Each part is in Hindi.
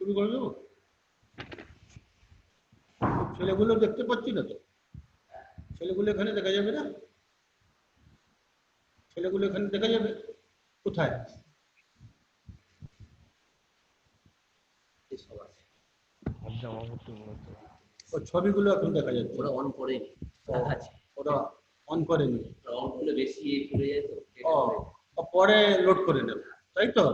শুরু করে দেবো। ছেলেগুলো দেখতে পাচ্ছি না তো, ছেলেগুলো এখানে দেখা যাবে না, ছেলেগুলো এখানে দেখা যাবে কোথায়? ও ছবিগুলো এখন দেখা যাচ্ছে, ওরা অন করেনি, ওরা অন করেনি, অন করলে বেশি পড়ে যায় তো, পরে লোড করে নেবে, তাই তো?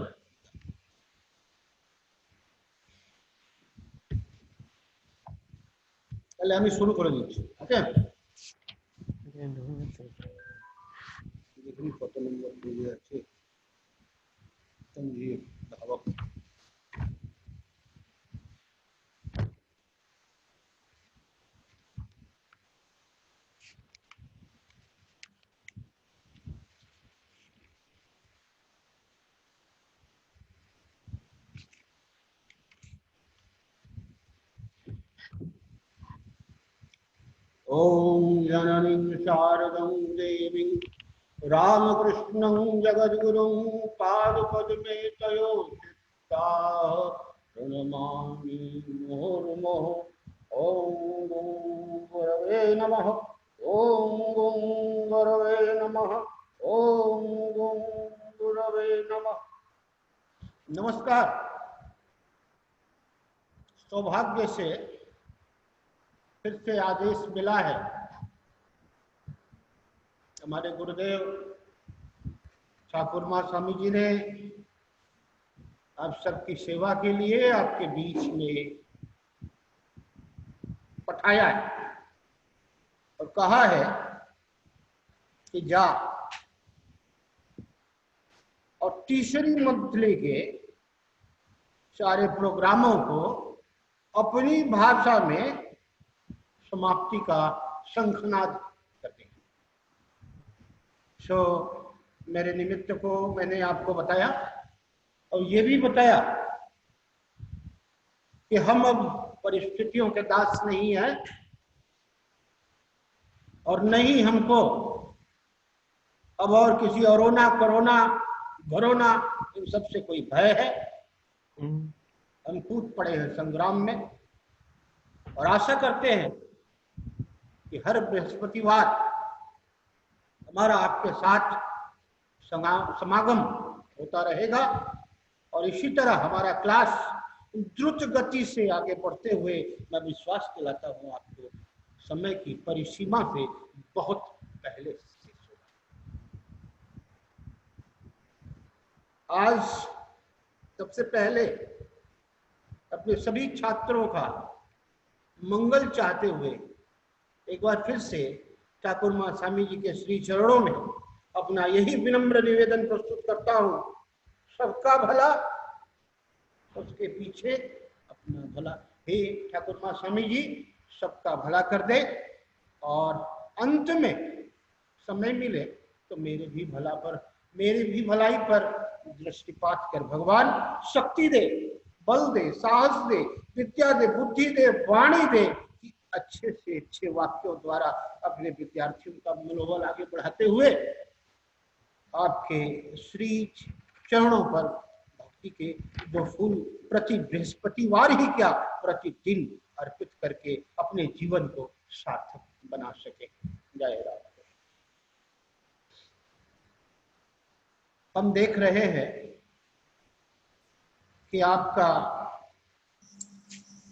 তাহলে আমি শুরু করে দিচ্ছি। ওকে, দেখুন কত নম্বর পেজে আছে। ओम जननीं शारदं देवीं रामकृष्णं जगद्गुरुं पादपद्मे तयो चित्ताः प्रणमामि मुहुर्मुहुः। ओम गं गुरवे नमः। ओम गं गुरवे नमः। ओम गं गुरवे नमः। नमस्कार। सौभाग्य से फिर से आदेश मिला है, हमारे गुरुदेव ठाकुर माँ स्वामी जी ने आप सबकी सेवा के लिए आपके बीच में पठाया है और कहा है कि जा और तीसरी मंथली के सारे प्रोग्रामों को अपनी भाषा में समाप्ति का शंखनाद कर देंगे। मेरे निमित्त को मैंने आपको बताया और ये भी बताया कि हम अब परिस्थितियों के दास नहीं हैं और नहीं हमको अब और किसी कोरोना घरोना इन सबसे कोई भय है। हम कूद पड़े हैं संग्राम में और आशा करते हैं कि हर बृहस्पतिवार हमारा आपके साथ समागम होता रहेगा और इसी तरह हमारा क्लास द्रुत गति से आगे बढ़ते हुए मैं विश्वास दिलाता हूं आपको समय की परिसीमा से बहुत पहले से होगा। आज सबसे पहले अपने सभी छात्रों का मंगल चाहते हुए एक बार फिर से ठाकुर माँ स्वामी जी के श्री चरणों में अपना यही विनम्र निवेदन प्रस्तुत करता हूँ, सबका भला उसके पीछे अपना भला। हे ठाकुर माँ स्वामी जी सबका भला कर दे और अंत में समय मिले तो मेरे भी भलाई पर दृष्टिपात कर भगवान शक्ति दे, बल दे, साहस दे, विद्या दे, बुद्धि दे, वाणी दे कि अच्छे से अच्छे वाक्यों द्वारा अपने विद्यार्थियों का मनोबल आगे बढ़ाते हुए आपके श्री चरणों पर भक्ति के जो फूल प्रति बृहस्पतिवार ही क्या प्रतिदिन अर्पित करके अपने जीवन को सार्थक बना सके। जय राम। हम देख रहे हैं कि आपका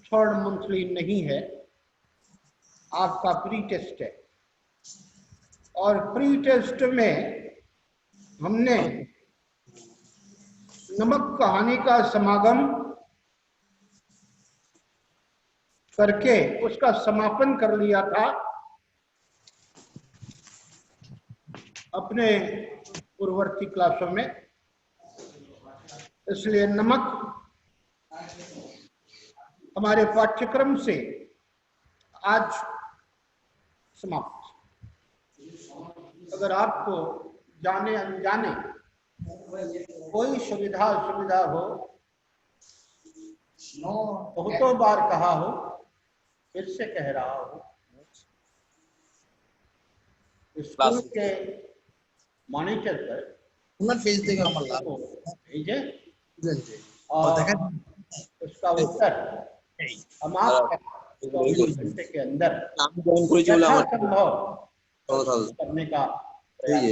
थर्ड मंथली नहीं है, आपका प्री टेस्ट है और प्री टेस्ट में हमने नमक कहानी का समागम करके उसका समापन कर लिया था अपने पूर्ववर्ती क्लासों में, इसलिए नमक हमारे पाठ्यक्रम से आज समाप्त। अगर आपको जाने अनजाने कोई सुविधा हो, बहुतों बार कहा हो, फिर से कह रहा हो, स्कूल के मॉनिटर पर भेजे और उसका उत्तर हम आपको 24 घंटे के अंदर यथासंभव करने का এই যে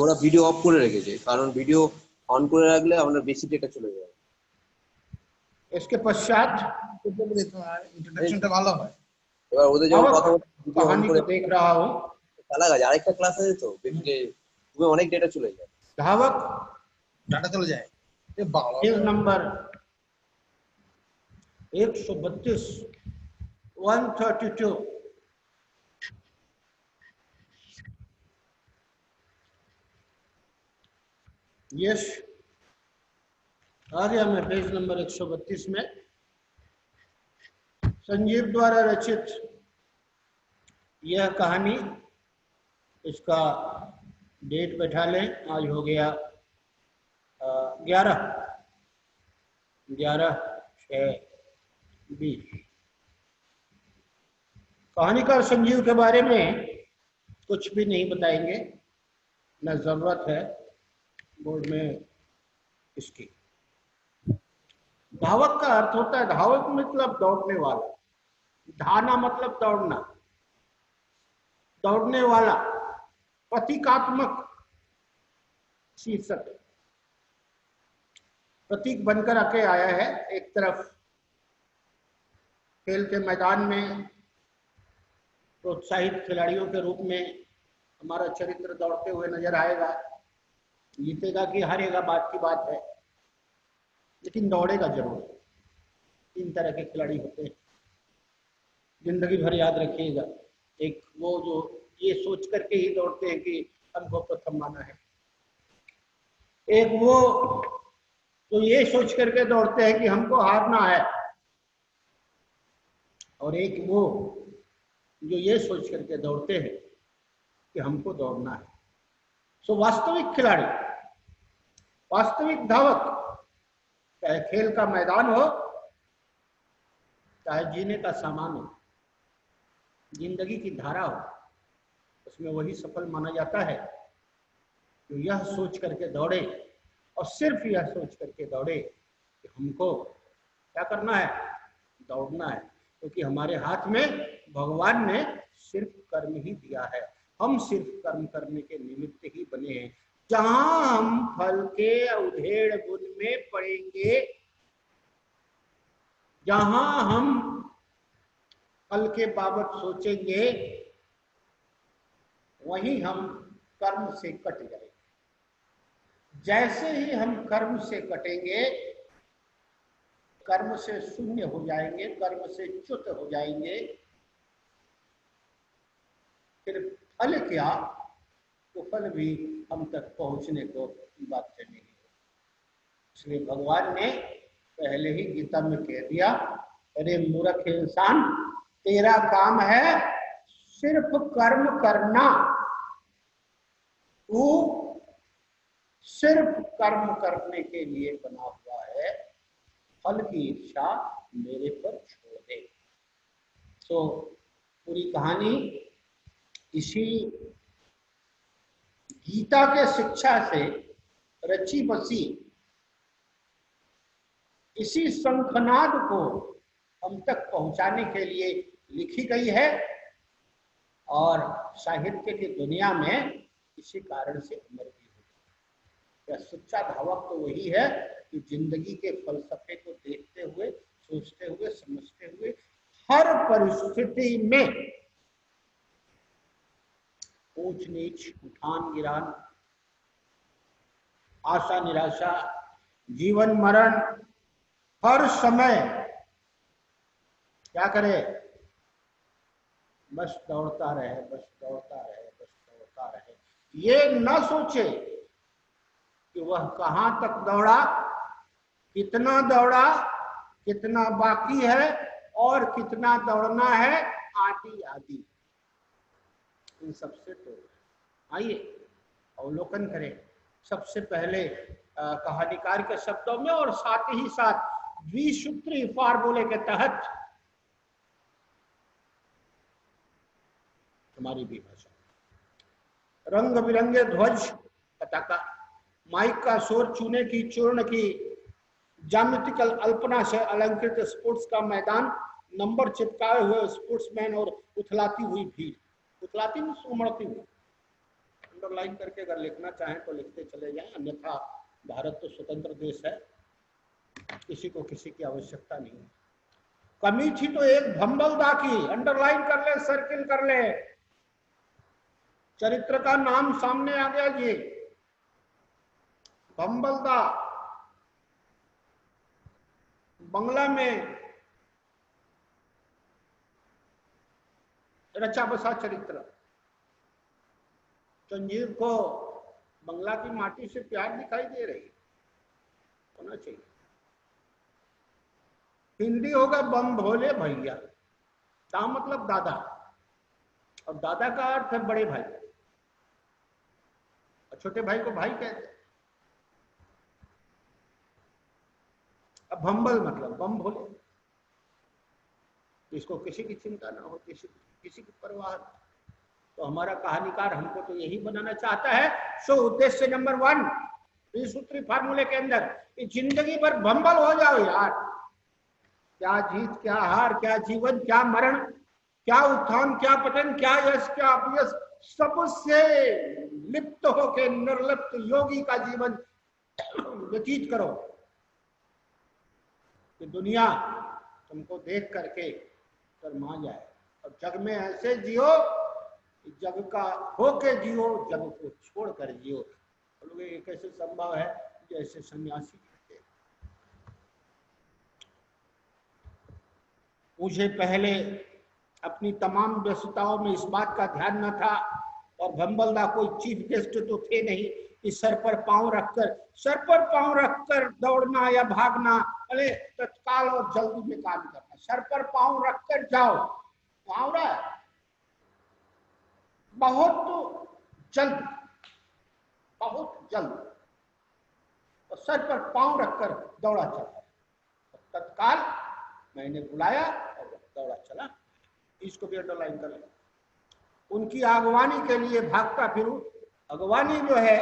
ওরা ভিডিও অফ করে রেখেছে, কারণ ভিডিও অন করে রাখলে আমরা বেশি ডেটা চলে যায়। इसके पश्चात इंट्रोडक्शनটা ভালো হয়। এবার ওদের যখন কথা বলতে कहानी को देख रहा हूँ, চালা গেছে আরেকটা ক্লাস আছে তো, বেশি অনেক ডেটা চলে যায়, धावक ডাটা চলে যায়। এ বাবা, पेज नंबर 132 132 यश आ गया मैं पेज नंबर 132 में। संजीव द्वारा रचित यह कहानी, इसका डेट बैठा लें, आज हो गया 11/6/20। कहानीकार संजीव के बारे में कुछ भी नहीं बताएंगे, न जरूरत है बोर्ड में इसकी। धावक का अर्थ होता है, धावक मतलब दौड़ने वाला, धाना मतलब दौड़ना, दौड़ने वाला, प्रतीकात्मक शीर्षक प्रतीक बनकर आके आया है। एक तरफ खेल के मैदान में प्रोत्साहित खिलाड़ियों के रूप में हमारा चरित्र दौड़ते हुए नजर आएगा, जीतेगा कि हारेगा बात की बात है, लेकिन दौड़ेगा जरूर। 3 तरह के खिलाड़ी होते हैं, जिंदगी भर याद रखिएगा। एक वो जो ये सोच करके ही दौड़ते हैं कि हमको प्रथम माना है, एक वो जो ये सोच करके दौड़ते हैं कि हमको हारना है, और एक वो जो ये सोच करके दौड़ते हैं कि हमको दौड़ना है। सो वास्तविक खिलाड़ी, वास्तविक धावक, चाहे खेल का मैदान हो, चाहे जीने का सामान हो, जिंदगी की धारा हो, उसमें वही सफल माना जाता है जो यह सोच करके दौड़े, और सिर्फ यह सोच करके दौड़े कि हमको क्या करना है, दौड़ना है। क्योंकि हमारे हाथ में भगवान ने सिर्फ कर्म ही दिया है, हम सिर्फ कर्म करने के निमित्त ही बने हैं। जहां हम फल के उधेड़ बुन में पड़ेंगे, जहां हम फल के बाबत सोचेंगे, वहीं हम कर्म से कट जाएंगे। जैसे ही हम कर्म से कटेंगे, कर्म से शून्य हो जाएंगे, कर्म से च्युत हो जाएंगे, फिर फल क्या, तो फल भी हम तक पहुंचने को बाध्य नहीं है। इसलिए भगवान ने पहले ही गीता में कह दिया, अरे मूर्ख इंसान, तेरा काम है सिर्फ कर्म करना, तू सिर्फ कर्म करने के लिए बना हुआ है, फल की इच्छा मेरे पर छोड़ दे। तो पूरी कहानी इसी गीता के शिक्षा से रची बसी, इसी शंखनाद को हम तक पहुंचाने के लिए लिखी गई है, और साहित्य की दुनिया में इसी कारण से अमर भी हो। यह सच्चा धावक तो वही है कि जिंदगी के फलसफे को देखते हुए, सोचते हुए, समझते हुए, हर परिस्थिति में ऊंच नीच, उठान गिरान, आशा निराशा, जीवन मरण, हर समय क्या करे, बस दौड़ता रहे, बस दौड़ता रहे, बस दौड़ता रहे। ये न सोचे कि वह कहां तक दौड़ा, कितना बाकी है, और कितना दौड़ना है, आदि आदि। इन सबसे तो आइए अवलोकन करें सबसे पहले कहानीकार के शब्दों में, और साथ ही साथ द्विसूत्री फार्मूले के तहत हमारी भी भाषा। रंग बिरंगे ध्वज, पताका, माइक का शोर, चूने की चूर्ण की ज्यामितिकल अल्पना से अलंकृत स्पोर्ट्स का मैदान, नंबर चिपकाए हुए स्पोर्ट्समैन और उथलाती हुई भीड़। उथलाती हुई, उमड़ती हुई। अंडरलाइन करके अगर लिखना चाहें तो लिखते चले जाएं, अन्यथा भारत तो स्वतंत्र देश है, किसी को किसी की आवश्यकता नहीं है। कमी थी तो एक भंबलदा की, अंडरलाइन कर ले, सर्किल कर ले। चरित्र का नाम सामने आ गया जी, भंबलदा। बंगला में रचा बसा चरित्र। जंजीर को बंगला की माटी से प्यार दिखाई दे रही होना चाहिए। हिंदी होगा बम भोले भैया, दा मतलब दादा, और दादा का अर्थ है बड़े भाई, और छोटे भाई को भाई कहते हैं। अब भंबल मतलब बम भोले, इसको किसी की चिंता ना हो, किसी की परवाह ना। तो हमारा कहानीकार हमको तो यही बनाना चाहता है। सो उद्देश्य नंबर 1 त्रिसूत्री फार्मूले के अंदर, जिंदगी भर भंबल हो जाओ यार। क्या जीत, क्या हार, क्या जीवन, क्या मरण, क्या उत्थान, क्या पतन, क्या यश, क्या अपयश, सबसे लिप्त होकर निर्लिप्त योगी का जीवन व्यतीत करो कि दुनिया तुमको देख करके शर्मा जाए। और जग में ऐसे जियो, जग का होके जियो, जग को छोड़ कर जियो। बोलोगे ये कैसे संभव है? जैसे सन्यासी कहते हैं। मुझे पहले अपनी तमाम व्यस्तताओं में इस बात का ध्यान न था, और भंबलदा कोई चीफ गेस्ट तो थे नहीं कि सर पर पांव रखकर दौड़ना या भागना, अरे तत्काल और जल्दी में काम करना। सर पर पांव रखकर जाओ, मुहावरा है, बहुत जल्द, और सर पर पांव रखकर दौड़ा चला। तत्काल मैंने बुलाया और दौड़ा चला। इसको भी अंडरलाइन कर लें। उनकी आगवानी के लिए भागता फिरूं। अगवानी जो है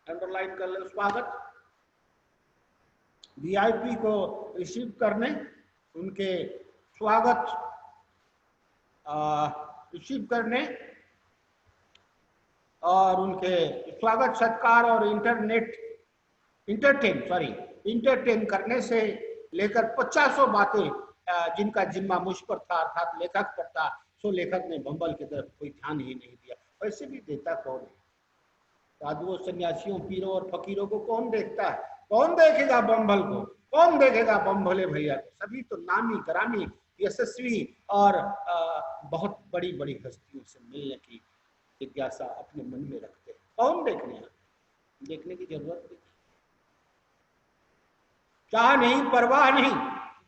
अंडरलाइन कर ले, स्वागत, वीआईपी को रिसीव करने, उनके स्वागत रिसीव करने और उनके स्वागत सत्कार और इंटरटेन करने से लेकर 50 बातें जिनका जिम्मा मुझ पर था, अर्थात लेखक पर था। सो लेखक ने भंबल की तरफ कोई ध्यान ही नहीं दिया। वैसे भी देता कौन है? साधुओं, सन्यासियों, पीरों और फकीरों को कौन देखता है? कौन देखेगा बम्बल को? कौन देखेगा बम भोले भैया को? सभी तो नामी ग्रामी, यशस्वी और बहुत बड़ी बड़ी हस्तियों से मिलने की जिज्ञासा अपने मन में रखते हैं। कौन देखने की जरूरत नहीं। चाह नहीं, परवाह नहीं,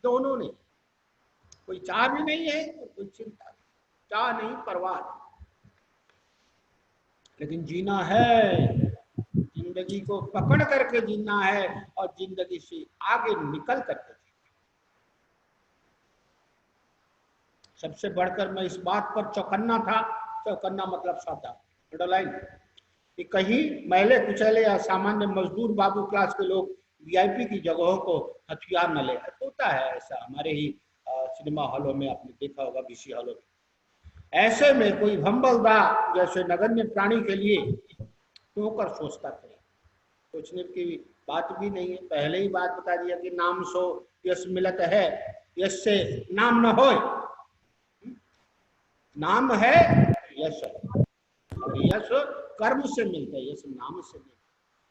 दोनों नहीं। कोई चाह भी नहीं है और कोई चिंता नहीं। चाह नहीं, परवाह नहीं, लेकिन जीना है, जिंदगी को पकड़ करके जीना है और जिंदगी से आगे निकल करके जीना। सबसे बढ़कर मैं इस बात पर चौकन्ना था, चौकन्ना मतलब सावधान, अंडरलाइन, कि कहीं मैले कुचैले या सामान्य मजदूर बाबू क्लास के लोग वीआईपी की जगहों को हथियार न ले। होता है ऐसा हमारे ही सिनेमा हॉलों में, आपने देखा होगा, बीसी हॉलों में। ऐसे में कोई भंबलदा जैसे नगण्य प्राणी के लिए क्यों कर सोचता करे? सोचने की बात भी नहीं है। पहले ही बात बता दिया कि नाम सो यश मिलत है, यश से नाम न होए। नाम है यश है, और यश कर्म से मिलता है, यश नाम से मिलता है।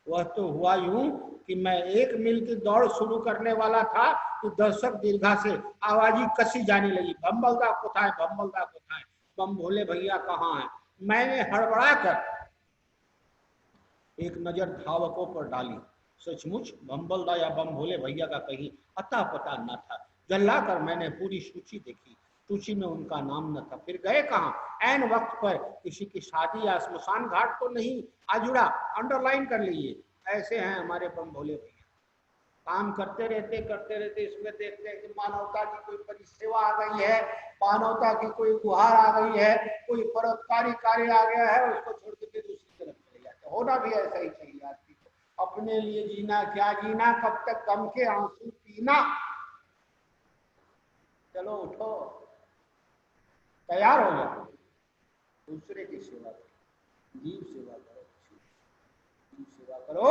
वह तो हुआ यूं कि मैं 1 मील की दौड़ शुरू करने वाला था तो दर्शक दीर्घा से आवाजी कसी जाने लगी, भंबलदा कोथाय, भंबलदा कोथाय, बम भोले भैया कहाँ है? मैंने हड़बड़ा कर एक नजर धावकों पर डाली। सचमुच भंबलदा या बम भोले भैया का कहीं अता पता न था। जल्ला कर मैंने पूरी सूची देखी, सूची में उनका नाम न था। फिर गए कहाँ? ऐन वक्त पर किसी की शादी या स्मशान घाट तो नहीं आ जुड़ा। अंडरलाइन कर लीजिए। ऐसे हैं हमारे बम भोले भैया, काम करते रहते इसमें देखते हैं कि मानवता की कोई परिसेवा आ गई है, मानवता की कोई गुहार आ गई है, कोई परोपकारी कार्य आ गया है, उसको छोड़ के दूसरी तरफ चले जाते। होना भी ऐसा ही चाहिए आदमी को। अपने लिए जीना क्या जीना, कब तक गम के आंसू पीना। चलो उठो, तैयार हो जाओ, दूसरे की सेवा करो, जीव सेवा करो, जीव सेवा करो,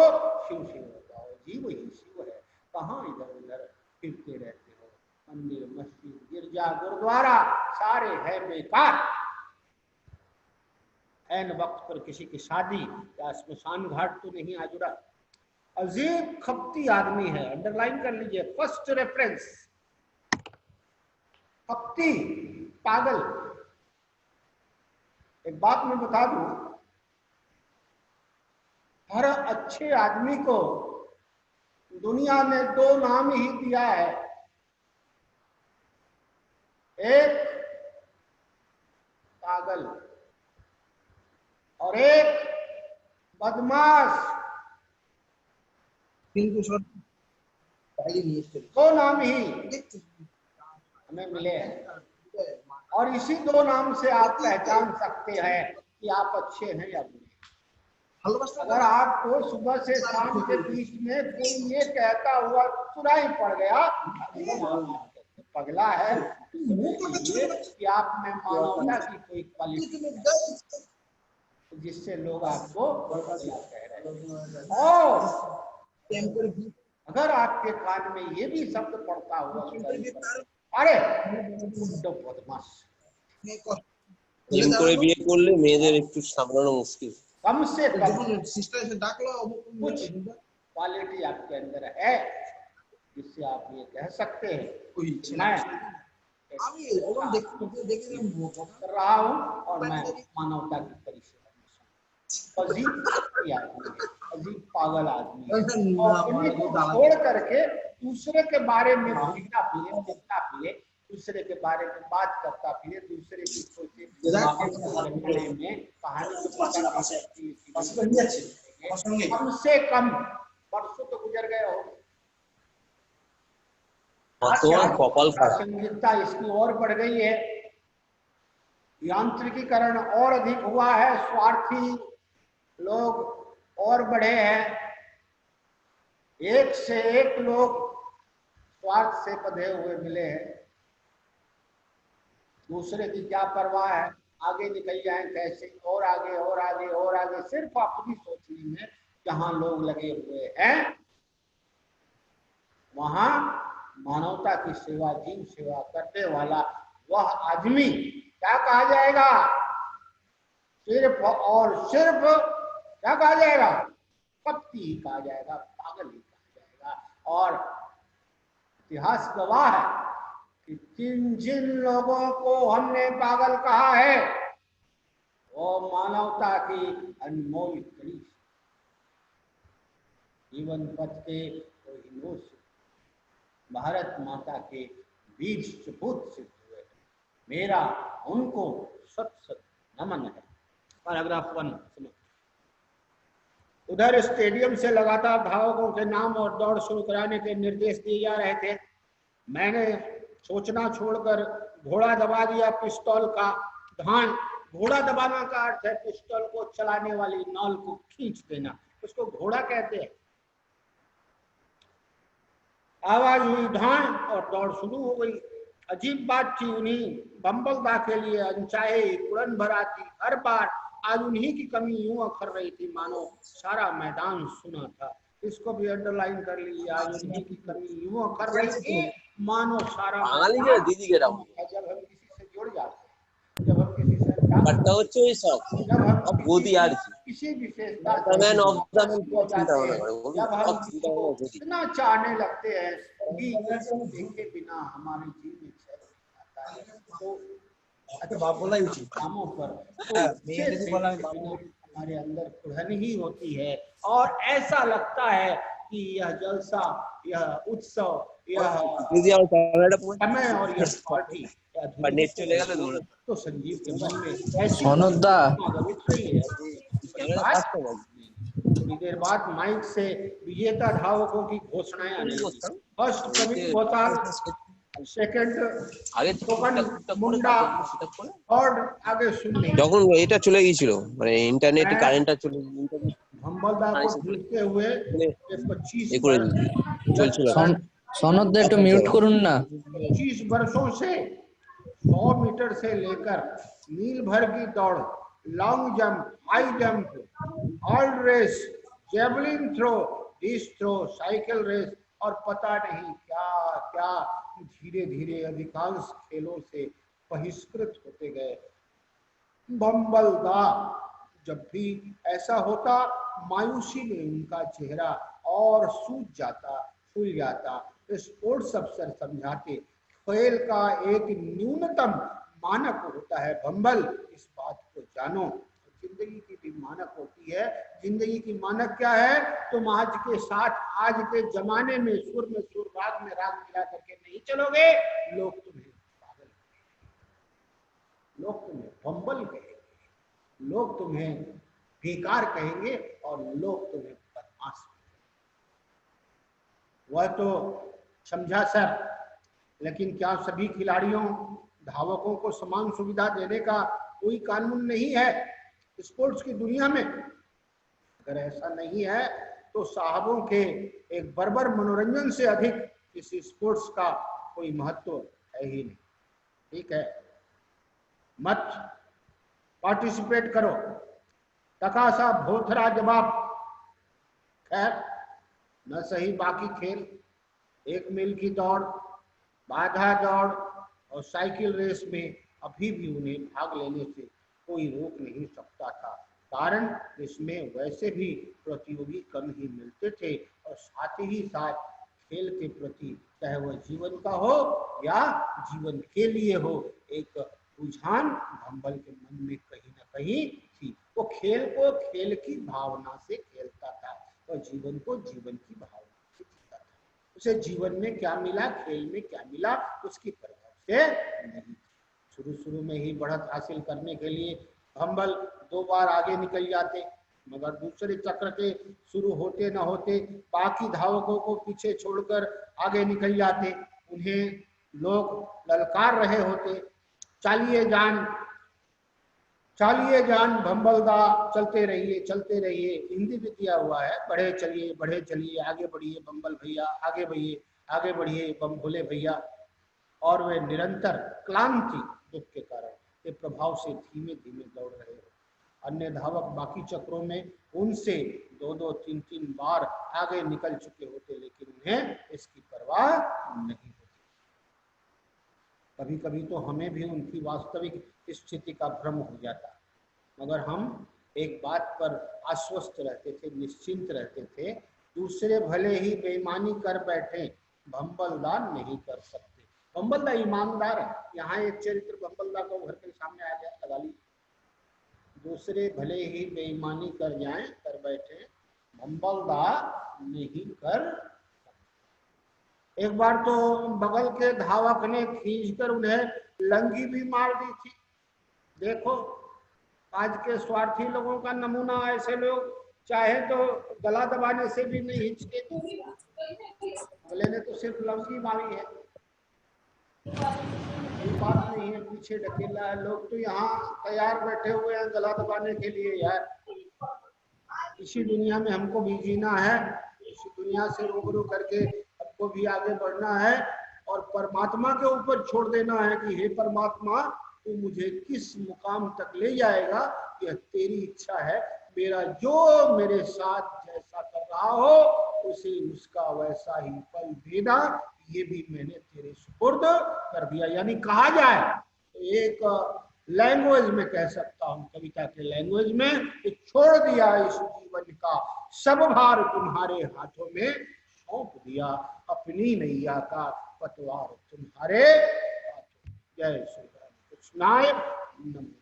शिव सेवा करो। जीव ही शिव है, कहाँ इधर उधर फिरते रहते हो। मंदिर मस्जिद गिरजा गुरुद्वारा सारे है बेकार। ऐन वक्त पर किसी की शादी या स्मशान घाट तो नहीं आज उड़ा। अजीब खपती आदमी है, अंडरलाइन कर लीजिए, फर्स्ट रेफरेंस, खपती, पागल। एक बात मैं बता दूं, हर अच्छे आदमी को दुनिया ने दो नाम ही दिया है, एक पागल और एक बदमाश। दो नाम ही हमें मिले हैं और इसी दो नाम से आप पहचान सकते हैं कि आप अच्छे हैं या बुरे। अगर आपको सुबह से शाम के बीच में कोई ये कहता हुआ सुनाई पड़ गया पगला है, कि आप में मानवता की कोई क्वालिटी जिससे लोग आपको कह रहे हैं। और अगर आपके कान में ये भी शब्द पड़ता हुआ अरे तो बदमाश, প্রেম করে বিয়ে করলে মেয়েদের একটু সামলানো মুশকিল। कम से कम कुछ कुछ क्वालिटी आपके अंदर है जिससे आप ये कह सकते हैं मैं कर रहा हूँ और मैं मानवता की परिसेवा में हूँ। अजीब आदमी है, अजीब पागल आदमी है, और अपने को छोड़ करके दूसरे के बारे में भीगना फिरे, दूसरे के बारे में बात करता फिरे, दूसरे की सोचे में कहानी कम से कम परसों तो गुजर गए हो। प्रासंगिकता इसकी और बढ़ गई है, यांत्रिकीकरण और अधिक हुआ है, स्वार्थी लोग और बढ़े हैं, एक से एक लोग स्वार्थ से बंधे हुए मिले हैं। दूसरे की क्या परवाह है, आगे निकल जाए कैसे, और आगे और आगे और आगे, सिर्फ अपनी सोचने में जहां लोग लगे हुए हैं वहां मानवता की सेवा, जीव सेवा करने वाला वह आदमी क्या कहा जाएगा, सिर्फ और सिर्फ क्या कहा जाएगा, कपटी ही कहा जाएगा, पागल ही कहा जाएगा। और इतिहास गवाह है कि जिन लोगों को हमने पागल कहा है वो मानवता की अनमोल कड़ी, जीवन पथ के कोहिनूर से भारत माता के वीर सपूत सिद्ध हुए, मेरा उनको सत सत नमन है। पैराग्राफ 1 सुनो। उधर स्टेडियम से लगातार धावकों के नाम और दौड़ शुरू कराने के निर्देश दिए जा रहे थे। मैंने सोचना छोड़कर घोड़ा दबा दिया पिस्तौल का धान। घोड़ा दबाना का अर्थ है पिस्तौल को चलाने वाली नॉल को खींच देना, उसको घोड़ा कहते हैं। आवाज हुई धान और दौड़ शुरू हो गई। अजीब बात थी, उन्हीं बम्बलदा के लिए अनचाहे उड़न भरा थी। हर बार आज उन्हीं की कमी यूं अखर रही थी मानो सारा मैदान सुना था। इसको भी अंडरलाइन कर लीजिए, आज उन्हीं की कमी यूं अखर रही थी मानो सारा मैदान। दीदी के राम जब हम किसी से जुड़ जाते हैं, जब हम किसी से बट्टा হচ্ছে ওই সব अब गोदी आ रही किसी विशेषता मैन ऑफ द मैन चिंता जब हम किसी को इतना चाहने लगते हैं कि देखे बिना हमारे जीवन में चैन आता है, तो अच्छा बाप बोला ही उचित कामों पर तो हमारे अंदर कुढ़न ही होती है और ऐसा लगता है कि यह जलसा, यह उत्सव, यह दीदी और कनाडा पूरा समय और यह पार्टी नेट चलेगा तो तो संजीव के मन में ऐसी सोनुदा रही है। थोड़ी देर बाद माइक से विजेता धावकों की घोषणाएं आने लगी। फर्स्ट प्रवीण गोताल, सेकंड আগে मुंडा और आगे सुनने যখন এটা চলে গিয়েছিল মানে ইন্টারনেট কারেন্টটা চলে भंबलदा को ढूंढते हुए 25 সনদ দা একটু মিউট করুন না। 25 वर्षों से 100 मीटर से लेकर मील भर की दौड़, long jump, high jump, all race, javelin throw, disc throw, cycle race और पता नहीं क्या क्या धीरे धीरे अधिकांश खेलों से बहिष्कृत होते गए। भंबलदा जब भी ऐसा होता मायूसी में उनका चेहरा और सूज जाता, फूल जाता। स्पोर्ट्स अफसर समझाते खेल का एक न्यूनतम मानक होता है भंबल, इस बात को जानो। जिंदगी की भी मानक होती है। जिंदगी की मानक क्या है? तुम आज के साथ आज के जमाने में सुर राग में राग मिला करके नहीं चलोगे, लोग तुम्हें पागल, लोग तुम्हें भंबल कहेंगे, लोग तुम्हें बेकार कहेंगे और लोग तुम्हें बदमाश कहेंगे। वह तो समझा सर, लेकिन क्या सभी खिलाड़ियों धावकों को समान सुविधा देने का कोई कानून नहीं है स्पोर्ट्स की दुनिया में? अगर ऐसा नहीं है तो साहबों के एक बर्बर मनोरंजन से अधिक इस स्पोर्ट्स का कोई महत्व है ही नहीं। ठीक है, मत पार्टिसिपेट करो। तकासा भोथरा जवाब। खैर न सही बाकी खेल, 1 मील की दौड़, बाधा दौड़ और साइकिल रेस में अभी भी उन्हें भाग लेने से कोई रोक नहीं सकता था। कारण इसमें वैसे भी प्रतियोगी कम ही मिलते थे और साथ ही साथ खेल के प्रति, चाहे वह जीवन का हो या जीवन के लिए हो, एक रुझान भंबल के मन में कहीं ना कहीं थी। वो खेल को खेल की भावना से खेलता था और जीवन को जीवन की भावना से जीता था। उसे जीवन में क्या मिला, खेल में क्या मिला, उसकी परवाह से नहीं। शुरू में ही बढ़त हासिल करने के लिए भंबल 2 बार आगे निकल जाते, मगर दूसरे चक्र के शुरू होते न होते बाकी धावकों को पीछे छोड़कर आगे निकल जाते। उन्हें लोग ललकार रहे होते, चालिए जान भंबलदा, चलते रहिए। हिंदी भी दिया हुआ है, बढ़े चलिए, आगे बढ़िए भंबल भैया, आगे बढ़िए भोले भैया। और वे निरंतर क्लांति दुख के कारण के प्रभाव से धीमे धीमे दौड़ रहे हो। अन्य धावक बाकी चक्रों में उनसे 2-2, 3-3 बार आगे निकल चुके होते, लेकिन उन्हें इसकी परवाह नहीं होती। कभी कभी तो हमें भी उनकी वास्तविक स्थिति का भ्रम हो जाता, मगर हम एक बात पर आश्वस्त रहते थे, निश्चिंत रहते थे, दूसरे भले ही बेईमानी कर बैठे, भंबलदा नहीं कर सकते। भंबलदा ईमानदार है। यहाँ एक चरित्र भंबलदा को घर के सामने आ गया, लगा ली। दूसरे भले ही बेईमानी कर बैठे, भंबलदा नहीं कर सकते। एक बार तो बगल के धावक ने खींचकर उन्हें लंगी भी मार दी थी। देखो आज के स्वार्थी लोगों का नमूना। ऐसे लोग चाहे तो गला दबाने से भी नहीं हिचके, अगले ने तो सिर्फ लंगी मारी है, कोई बात नहीं है, पीछे ढकेला है। लोग तो यहाँ तैयार बैठे हुए हैं गला दबाने के लिए। यार इसी दुनिया में हमको भी जीना है, इसी दुनिया से रूबरू करके हमको भी आगे बढ़ना है और परमात्मा के ऊपर छोड़ देना है कि हे परमात्मा, तू मुझे किस मुकाम तक ले जाएगा, यह तेरी इच्छा है। मेरा जो मेरे साथ जैसा कर रहा हो उसे उसका वैसा ही फल देना, ये भी मैंने तेरे सुपुर्द कर दिया। यानी कहा जाए तो एक लैंग्वेज में कह सकता हूँ, कविता के लैंग्वेज में, कि छोड़ दिया इस जीवन का सब भार तुम्हारे हाथों में, सौंप दिया अपनी नैया का पतवार तुम्हारे हाथों। जय श्री राम कृष्णाय नमः।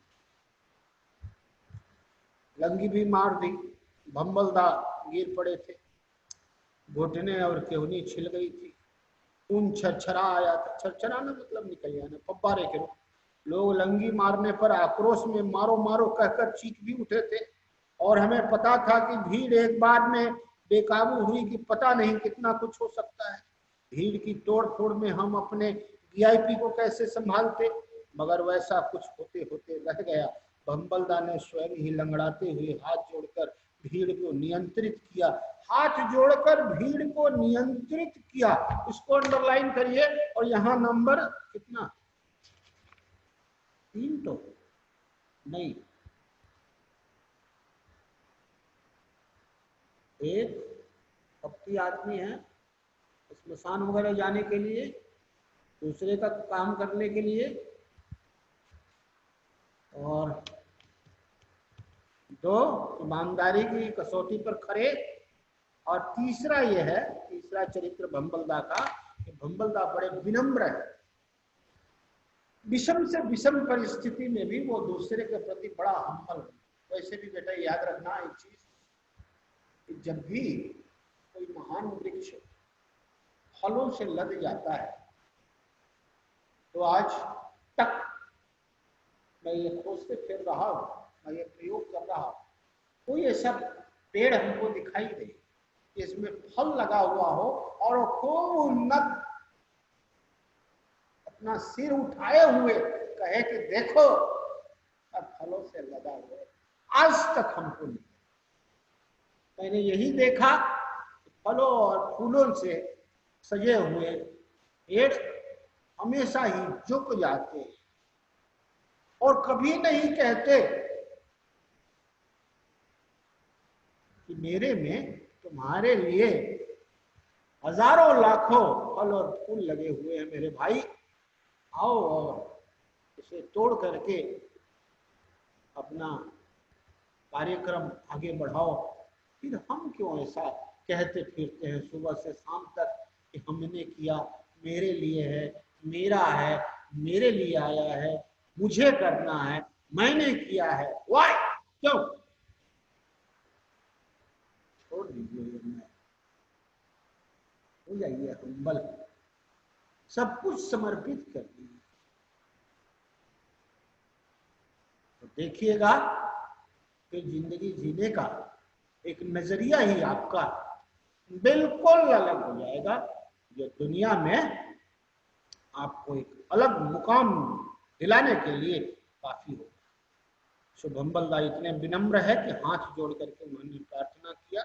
लंगी भी मार दी, भंबलदा गिर पड़े थे, घुटने और केहनी छिल गई थी, खून छरछरा आया था। छरछराना मतलब निकल जाना, फब्बारे के रूप। लोग लंगी मारने पर आक्रोश में मारो मारो कहकर चीख भी उठे थे और हमें पता था कि भीड़ एक बार में बेकाबू हुई कि पता नहीं कितना कुछ हो सकता है। भीड़ की तोड़ फोड़ में हम अपने वीआईपी को कैसे संभालते, मगर वैसा कुछ होते होते रह गया। भंबलदा ने स्वयं ही लंगड़ाते हुए हाथ जोड़कर भीड़ को नियंत्रित किया। हाथ जोड़कर भीड़ को नियंत्रित किया, इसको अंडरलाइन करिए। और यहां नंबर कितना, 3 तो नहीं, एक भक्ति आदमी है स्मशान वगैरह जाने के लिए, दूसरे का काम करने के लिए, और 2 ईमानदारी की कसौटी पर खड़े, और तीसरा ये है, तीसरा चरित्र भंबलदा का, कि भंबलदा बड़े विनम्र है। विषम से विषम परिस्थिति में भी वो दूसरे के प्रति बड़ा हम्बल। वैसे भी बेटा याद रखना एक चीज, कि जब भी कोई महान वृक्ष फलों से लद जाता है, तो आज तक मैं ये खोजते फिर रहा हूं, मैं ये प्रयोग कर रहा हूं, कोई ऐसा पेड़ हमको दिखाई दे इसमें फल लगा हुआ हो और खूब उन्नत अपना सिर उठाए हुए कहे कि देखो अब फलों से लदा हुआ है, आज तक हमको नहीं। मैंने यही देखा, फलों और फूलों से सजे हुए पेड़ हमेशा ही झुक जाते हैं और कभी नहीं कहते कि मेरे में तुम्हारे लिए हजारों लाखों फल और फूल लगे हुए हैं मेरे भाई, आओ और इसे तोड़ करके अपना कार्यक्रम आगे बढ़ाओ। फिर हम क्यों ऐसा कहते फिरते हैं सुबह से शाम तक कि हमने किया, मेरे लिए है, मेरा है, मेरे लिए आया है, मुझे करना है, मैंने किया है। वाई क्यों? छोड़ दीजिए, हो जाइए हम्बल, सब कुछ समर्पित कर दीजिए। तो देखिएगा कि जिंदगी जीने का एक नजरिया ही आपका बिल्कुल अलग हो जाएगा, जो दुनिया में आपको एक अलग मुकाम दिलाने के लिए काफी हो। सो भंबलदा इतने विनम्र है कि हाथ जोड़ करके उन्होंने प्रार्थना किया,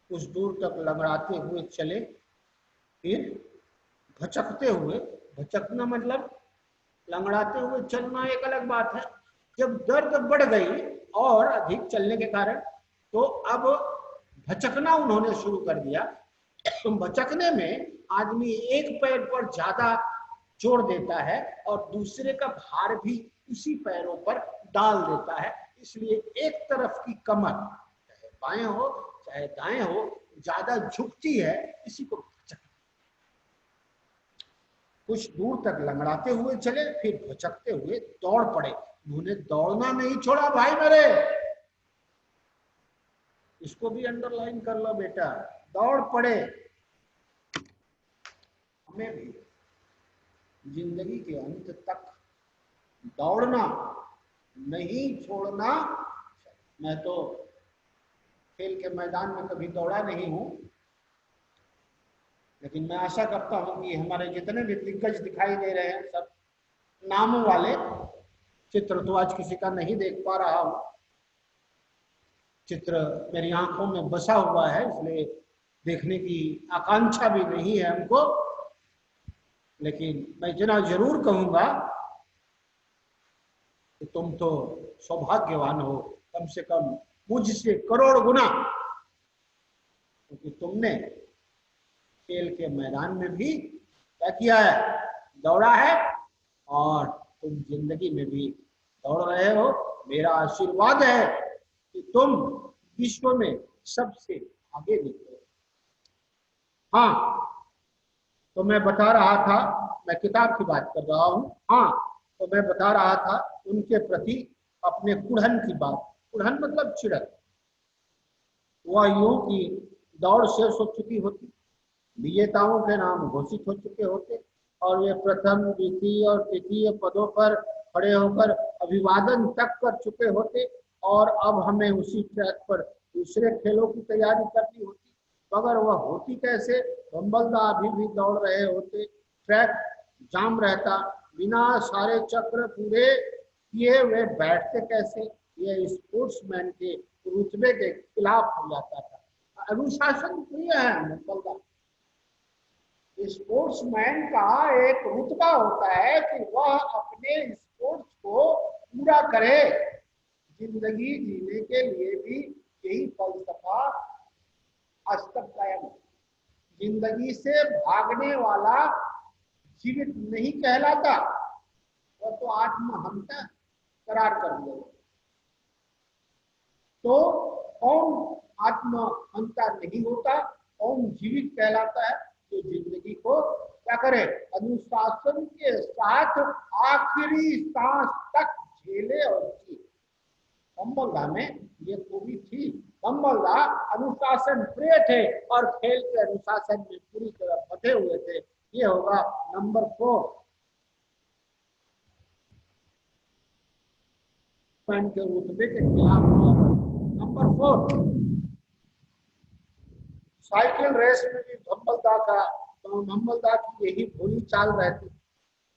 कुछ दूर तक लंगड़ाते हुए चले, फिर भचकते हुए, भचकना मतलब लंगड़ाते हुए चलना एक अलग बात है, जब दर्द बढ़ गई और अधिक चलने के कारण, तो अब भचकना उन्होंने शुरू कर दिया। तो भचकने में आदमी एक पैर पर ज्यादा जोड़ देता है और दूसरे का भार भी उसी पैरों पर डाल देता है, इसलिए एक तरफ की कमर चाहे बाएं हो चाहे दाएं हो ज्यादा झुकती है, इसी को भचक। कुछ दूर तक लंगड़ाते हुए चले, फिर भचकते हुए दौड़ पड़े। उन्होंने दौड़ना नहीं छोड़ा भाई मेरे, इसको भी अंडरलाइन कर लो बेटा, दौड़ पड़े। हमें भी जिंदगी के अंत तक दौड़ना नहीं छोड़ना। मैं तो खेल के मैदान में कभी दौड़ा नहीं हूं, लेकिन मैं आशा करता हूं कि हमारे जितने भी दिग्गज दिखाई दे रहे हैं सब नामों वाले, चित्र तो आज किसी का नहीं देख पा रहा हूं, चित्र मेरी आंखों में बसा हुआ है इसलिए देखने की आकांक्षा भी नहीं है हमको, लेकिन मैं इतना जरूर कहूंगा कि तुम तो सौभाग्यवान हो, कम से कम मुझसे करोड़ गुना, क्योंकि तुमने खेल के मैदान में भी क्या किया है, दौड़ा है, और तुम जिंदगी में भी दौड़ रहे हो। मेरा आशीर्वाद है कि तुम विश्व में सबसे आगे निकलो। हाँ, तो मैं बता रहा था, मैं किताब की बात कर रहा हूं। हाँ, तो मैं बता रहा था उनके प्रति अपने कुढ़न की बात। कुढ़न मतलब चिड़क। वह यूं की दौड़ शेष हो चुकी होती, विजेताओं के नाम घोषित हो चुके होते और वे प्रथम, द्वितीय और तृतीय पदों पर खड़े होकर अभिवादन तक कर चुके होते, और अब हमें उसी ट्रैक पर दूसरे खेलों की तैयारी करनी होती। मगर वह होती कैसे, भंबलदा अभी भी दौड़ रहे होते, ट्रैक जाम रहता, बिना सारे चक्र पूरे किए वे बैठते कैसे। ये स्पोर्ट्समैन के रुतबे के खिलाफ हो जाता था। अनुशासन प्रिय है भंबलदास। स्पोर्ट्समैन का एक रुतबा होता है कि वह अपने स्पोर्ट्स को पूरा करे। जिंदगी जीने के लिए भी यही फलसफा आज तक कायम है। जिंदगी से भागने वाला जीवित नहीं कहलाता, वह तो आत्महत्या करार कर ले। तो कौन आत्महत्या नहीं होता, कौन जीवित कहलाता है? तो जिंदगी को क्या करे, अनुशासन के साथ आखिरी सांस तक झेले और जिए। भंबलदा में ये खूबी थी। भंबलदा अनुशासन प्रिय थे और खेल के अनुशासन में पूरी तरह बंधे हुए थे। ये होगा नंबर 4 के रुतबे के खिलाफ। नंबर 4 साइकिल रेस में भी भंबलदा की यही भोली चाल रहती।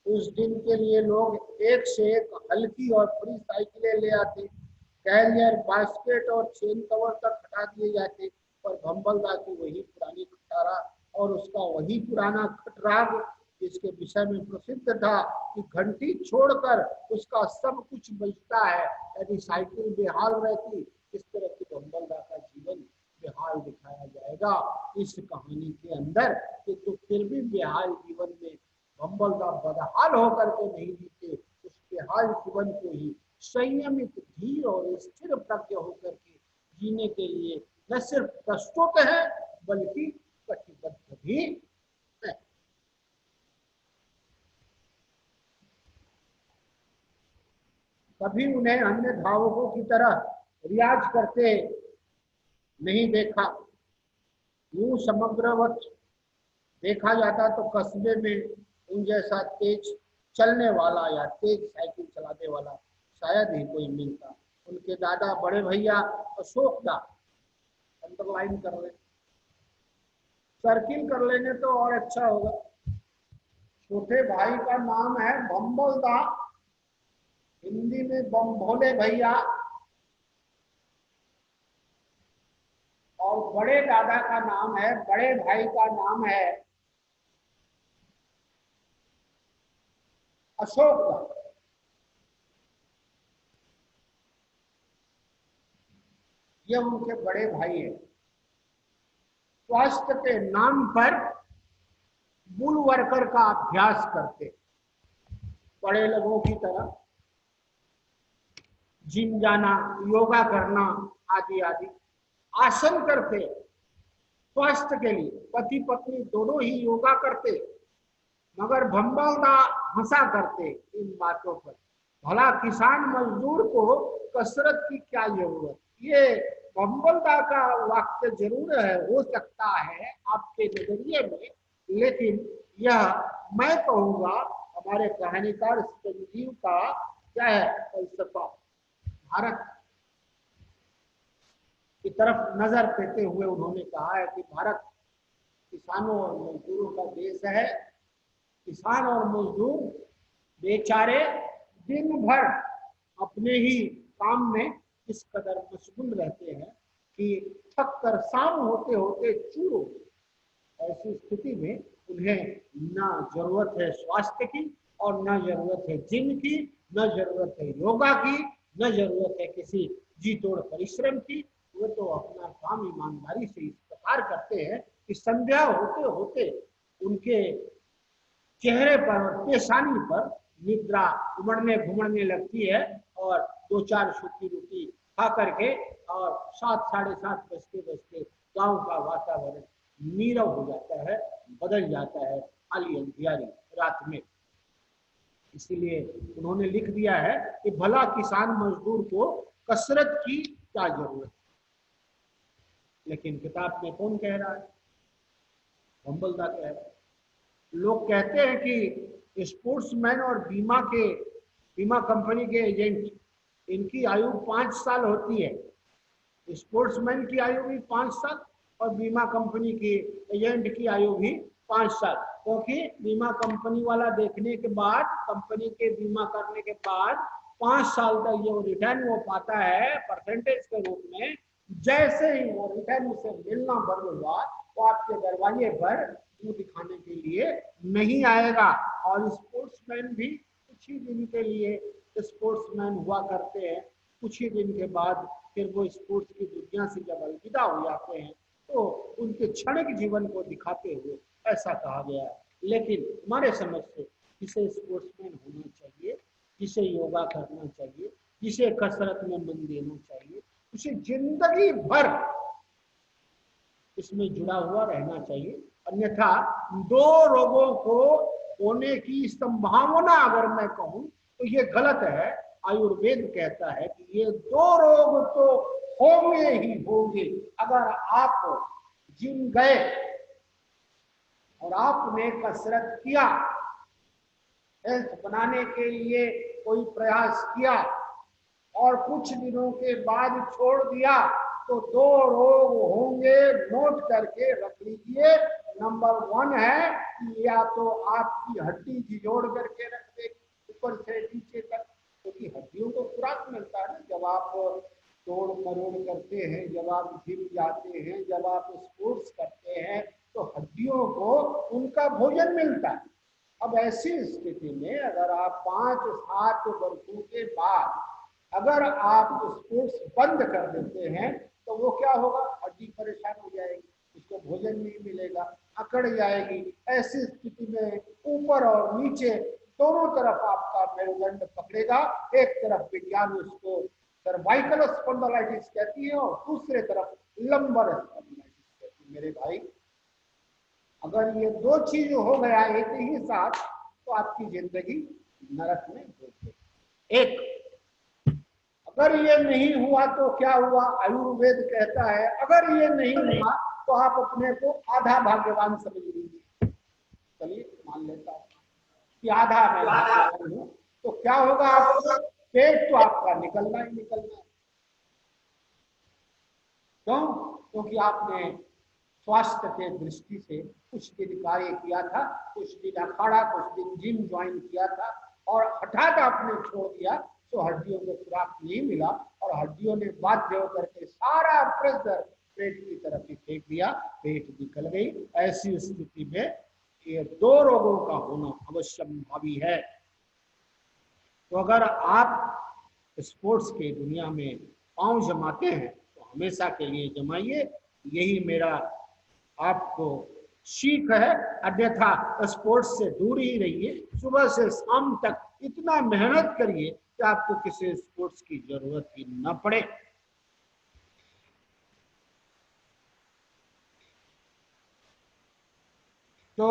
उस दिन के लिए लोग एक से एक हल्की और बड़ी साइकिलें ले आते। कैरियर, बास्केट और चेन कवर तक हटा दिए जाते, पर भंबलदा की वही पुरानी खटारा और उसका वही पुराना खटराग इसके विषय में प्रसिद्ध था कि घंटी छोड़कर उसका सब कुछ बजता है। यदि साइकिल बेहाल रहती, इस तरह की भंबलदा का जीवन बेहाल दिखाया जाएगा इस कहानी के अंदर। तो फिर भी बेहाल जीवन में भंबलदा बदहाल होकर के नहीं जीते, उस बेहाल जीवन को ही संयमित, धीर और स्थिर प्रज्ञ होकर के जीने के लिए न सिर्फ प्रस्तुत है बल्कि कटिबद्ध भी है। कभी उन्हें अन्य धावकों की तरह रियाज करते नहीं देखा। यूं समग्रवत देखा जाता तो कस्बे में उन जैसा तेज चलने वाला या तेज साइकिल चलाने वाला शायद ही कोई मिलता। उनके दादा बड़े भैया अशोक दा, अंडरलाइन कर ले, सर्किल कर लेंगे तो और अच्छा होगा। छोटे भाई का नाम है भंबलदा, हिंदी में बम भोले भैया, और बड़े दादा का नाम है, बड़े भाई का नाम है अशोक दा। ये उनके बड़े भाई है। स्वास्थ्य के नाम पर बुल वर्कर का अभ्यास करते, बड़े लोगों की तरह जिम जाना, योगा करना आदि आदि। आसन करते स्वास्थ्य के लिए, पति पत्नी दोनों ही योगा करते, मगर भंबलदा हंसा करते इन बातों पर। भला किसान मजदूर को कसरत की क्या जरूरत? ये भंबलदा का वाक्य जरूर है, हो सकता है आपके नजरिए में, लेकिन यह मैं कहूँगा हमारे कहानीकार संजीव का क्या है फलसफा। भारत की तरफ नजर देते हुए उन्होंने कहा है कि भारत किसानों और मजदूरों का देश है। किसान और मजदूर बेचारे दिन भर अपने ही काम में इस कदर मशगूल रहते हैं कि थक कर शाम होते होते चूर होते। ऐसी स्थिति में उन्हें न जरूरत है स्वास्थ्य की और न जरूरत है जिम की, न जरूरत है योगा की, न जरूरत है किसी जी तोड़ परिश्रम की। वो तो अपना काम ईमानदारी से इस प्रकार करते हैं कि संध्या होते होते उनके चेहरे पर और पेशानी पर निद्रा उमड़ने घुमड़ने लगती है और 2-4 सूखी रोटी खा करके और 7 साढ़े 7 बजते बजते गांव का वातावरण नीरव हो जाता है, बदल जाता है खाली अंधियारी रात में। इसीलिए उन्होंने लिख दिया है कि भला किसान मजदूर को कसरत की क्या जरूरत, लेकिन किताब में कौन कह रहा है? भंबलदा कह रहा है। लोग कहते हैं कि स्पोर्ट्समैन और बीमा कंपनी के एजेंट, इनकी आयु 5 साल होती है। स्पोर्ट्समैन की आयु भी 5 साल और बीमा कंपनी की एजेंट की आयु भी 5 साल, क्योंकि बीमा कंपनी वाला देखने के बाद, कंपनी के बीमा करने के बाद 5 साल तक जो रिटर्न वो पाता है परसेंटेज के रूप में, जैसे ही वो रिटर्न उसे मिलना बंद हुआ वो आपके दरवाजे पर मुंह दिखाने के लिए नहीं आएगा। और स्पोर्ट्समैन भी कुछ ही दिन के लिए स्पोर्ट्समैन हुआ करते हैं, कुछ ही दिन के बाद फिर वो स्पोर्ट्स की दुनिया से जब अलविदा हो जाते हैं तो उनके क्षणिक जीवन को दिखाते हुए ऐसा कहा गया है। लेकिन हमारे समझ से जिसे स्पोर्ट्समैन होना चाहिए, जिसे योगा करना चाहिए, जिसे कसरत में मन देना चाहिए, उसे जिंदगी भर इसमें जुड़ा हुआ रहना चाहिए। अन्यथा 2 रोगों को होने की संभावना अगर मैं कहूं तो ये गलत है। आयुर्वेद कहता है कि ये 2 रोग तो होंगे ही होंगे। अगर आप जिम गए और आपने कसरत किया, हेल्थ बनाने के लिए कोई प्रयास किया और कुछ दिनों के बाद छोड़ दिया तो 2 रोग होंगे, नोट करके रख लीजिए। नंबर 1 है कि या तो आपकी हड्डी झिझोड़ करके रख देगी ऊपर से नीचे तक, क्योंकि हड्डियों को खुराक मिलता है। जब आप तोड़ मरोड़ करते हैं, जब आप जिम जाते हैं, जब आप स्पोर्ट्स करते हैं तो हड्डियों को उनका भोजन मिलता है। अब ऐसी स्थिति में अगर आप 5-7 वर्षों के बाद अगर आप स्पोर्ट्स बंद कर देते हैं तो वो क्या होगा, हड्डी परेशान हो जाएगी, उसको भोजन नहीं मिलेगा, अकड़ जाएगी। ऐसी स्थिति में ऊपर और नीचे दोनों तरफ आपका मेरुदंड पकड़ेगा। एक तरफ विज्ञान उसको सर्वाइकल स्पॉन्डिलाइटिस कहती है और दूसरे तरफ लंबर स्पॉन्डिलाइटिस कहती है। मेरे भाई, अगर ये 2 चीज हो गया एक ही साथ तो आपकी जिंदगी नरक में डूब गई। एक, अगर ये नहीं हुआ तो क्या हुआ, आयुर्वेद कहता है अगर ये नहीं हुआ तो आप अपने को आधा भाग्यवान समझ लीजिए। चलिए मान लेता हूं कि आधा मैं भाग्यवान हूं, तो क्या होगा, आपका पेट तो आपका निकलना ही निकलना है। क्यों? क्योंकि आपने स्वास्थ्य के दृष्टि से कुछ दिन कार्य किया था, कुछ दिन अखाड़ा, कुछ दिन जिम ज्वाइन किया था और हठात आपने छोड़ दिया तो हड्डियों को खुराक नहीं मिला और हड्डियों ने बाध्य होकर के सारा प्रेशर पेट की तरफ ही फेंक दिया, पेट निकल गई। ऐसी स्थिति में ये 2 रोगों का होना अवश्यंभावी है। तो अगर आप स्पोर्ट्स के दुनिया में पांव जमाते हैं तो हमेशा के लिए जमाइए, यही मेरा आपको सीख है। अन्यथा स्पोर्ट्स से दूर ही रहिए, सुबह से शाम तक इतना मेहनत करिए कि आपको किसी स्पोर्ट्स की जरूरत ही न पड़े। तो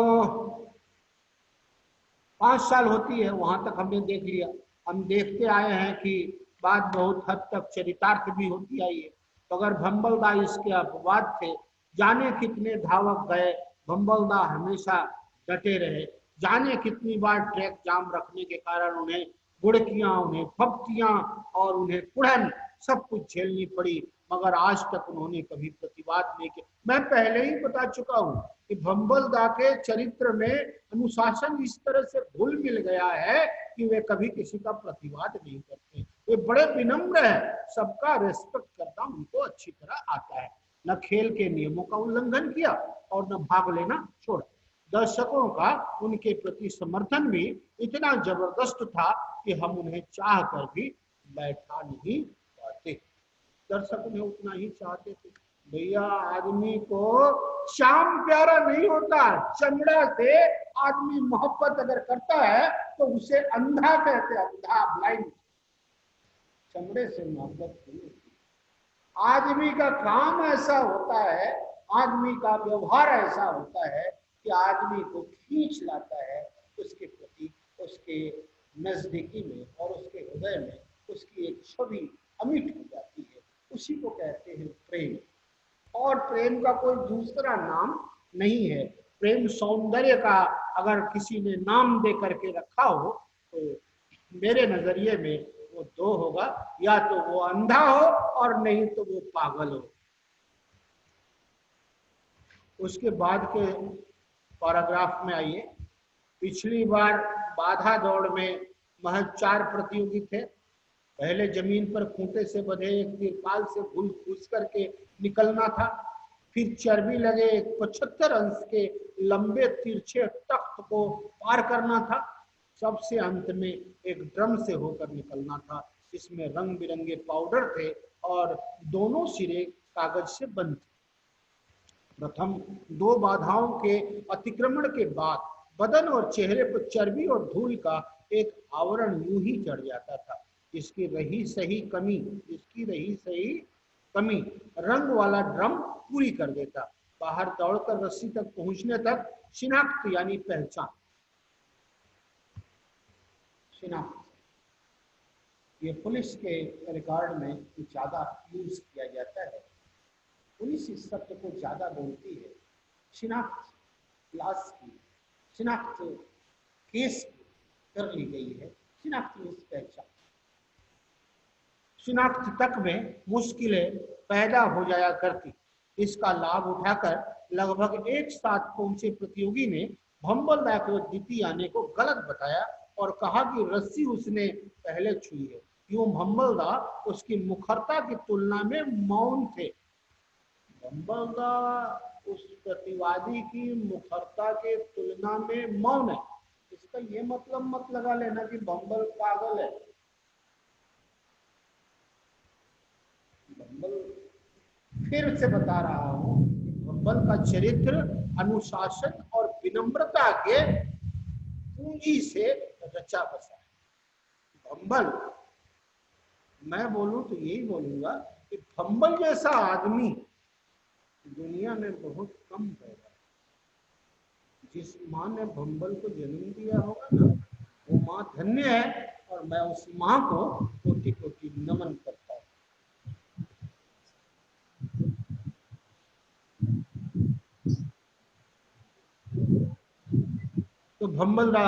5 साल होती है, वहां तक हमने देख लिया। हम देखते आए हैं कि बात बहुत हद तक चरितार्थ भी होती आई है। तो अगर भंबलदा इसके अपवाद थे, जाने कितने धावक गए, भंबलदा हमेशा डटे रहे, जाने कितनी बार ट्रैक जाम रखने के कारण उन्हें गुड़कियां, उन्हें फप्तियां और उन्हें कुड़न सब कुछ झेलनी पड़ी, मगर आज तक उन्होंने कभी प्रतिवाद नहीं किया। मैं पहले ही बता चुका हूं कि भंबलदा के चरित्र में अनुशासन इस तरह से घुल मिल गया है कि वे कभी किसी का प्रतिवाद नहीं करते। वे बड़े विनम्र है, सबका रेस्पेक्ट करना उनको अच्छी तरह आता है। न खेल के नियमों का उल्लंघन किया और न भाग लेना छोड़ा। दर्शकों का उनके प्रति समर्थन भी इतना जबरदस्त था कि हम उन्हें चाह कर भी बैठा नहीं पाते। दर्शक उन्हें उतना ही चाहते थे। भैया, आदमी को शाम प्यारा नहीं होता, चमड़ा से आदमी मोहब्बत अगर करता है तो उसे अंधा कहते हैं, अंधा, ब्लाइंड। चमड़े से मोहब्बत नहीं होती। आदमी का काम ऐसा होता है, आदमी का व्यवहार ऐसा होता है कि आदमी को खींच लाता है उसके प्रति, उसके नजदीकी में और उसके हृदय में उसकी एक छवि अमिट हो जाती है। उसी को कहते हैं प्रेम। और प्रेम का कोई दूसरा नाम नहीं है। प्रेम सौंदर्य का अगर किसी ने नाम दे करके रखा हो तो मेरे नजरिए में वो 2 होगा, या तो वो अंधा हो और नहीं तो वो पागल हो। उसके बाद के पैराग्राफ में आइए। पिछली बार बाधा दौड़ में महज 4 प्रतियोगी थे, पहले जमीन पर खूंटे से बंधे एक तिरपाल से घुल घुस करके निकलना था, फिर चर्बी लगे एक 75 अंश के लंबे तिरछे तख्त को पार करना था, सबसे अंत में एक ड्रम से होकर निकलना था। इसमें रंग बिरंगे पाउडर थे और दोनों सिरे कागज से बंद थे। प्रथम 2 बाधाओं के अतिक्रमण के बाद बदन और चेहरे पर चर्बी और धूल का एक आवरण यूं ही चढ़ जाता था। इसकी रही सही कमी रंग वाला ड्रम पूरी कर देता। बाहर दौड़कर रस्सी तक पहुंचने तक शिनाख्त यानी पहचान, शिनाख्त ये पुलिस के रिकॉर्ड में ज्यादा यूज किया जाता है। पुलिस इस शब्द को ज्यादा बोलती है। शिनाख्त क्लास की, शिनाख्त केस की कर ली गई है। शिनाख्त मीन्स पहचान। शिनाख्त तक में मुश्किलें पैदा हो जाया करती। इसका लाभ उठाकर लगभग एक साथ पहुंचे प्रतियोगी ने भंबल दा को द्वितीय आने को गलत बताया और कहा कि रस्सी उसने पहले छुई है। यूं भंबल दा उसकी मुखरता की तुलना में मौन थे। भंबल दा उस प्रतिवादी की मुखरता के तुलना में मौन है। इसका ये मतलब मत लगा लेना कि भंबल पागल है। भंबल फिर से बता रहा हूं, भंबल का चरित्र अनुशासन और विनम्रता के पूंजी से रचा बसा है। भंबल, मैं बोलूं तो यही बोलूंगा कि भंबल जैसा आदमी दुनिया में बहुत कम पैदा है। जिस माँ ने भंबल को जन्म दिया होगा ना, वो माँ धन्य है और मैं उस माँ को कोटि कोटि नमन करता हूँ। तो भंबल दा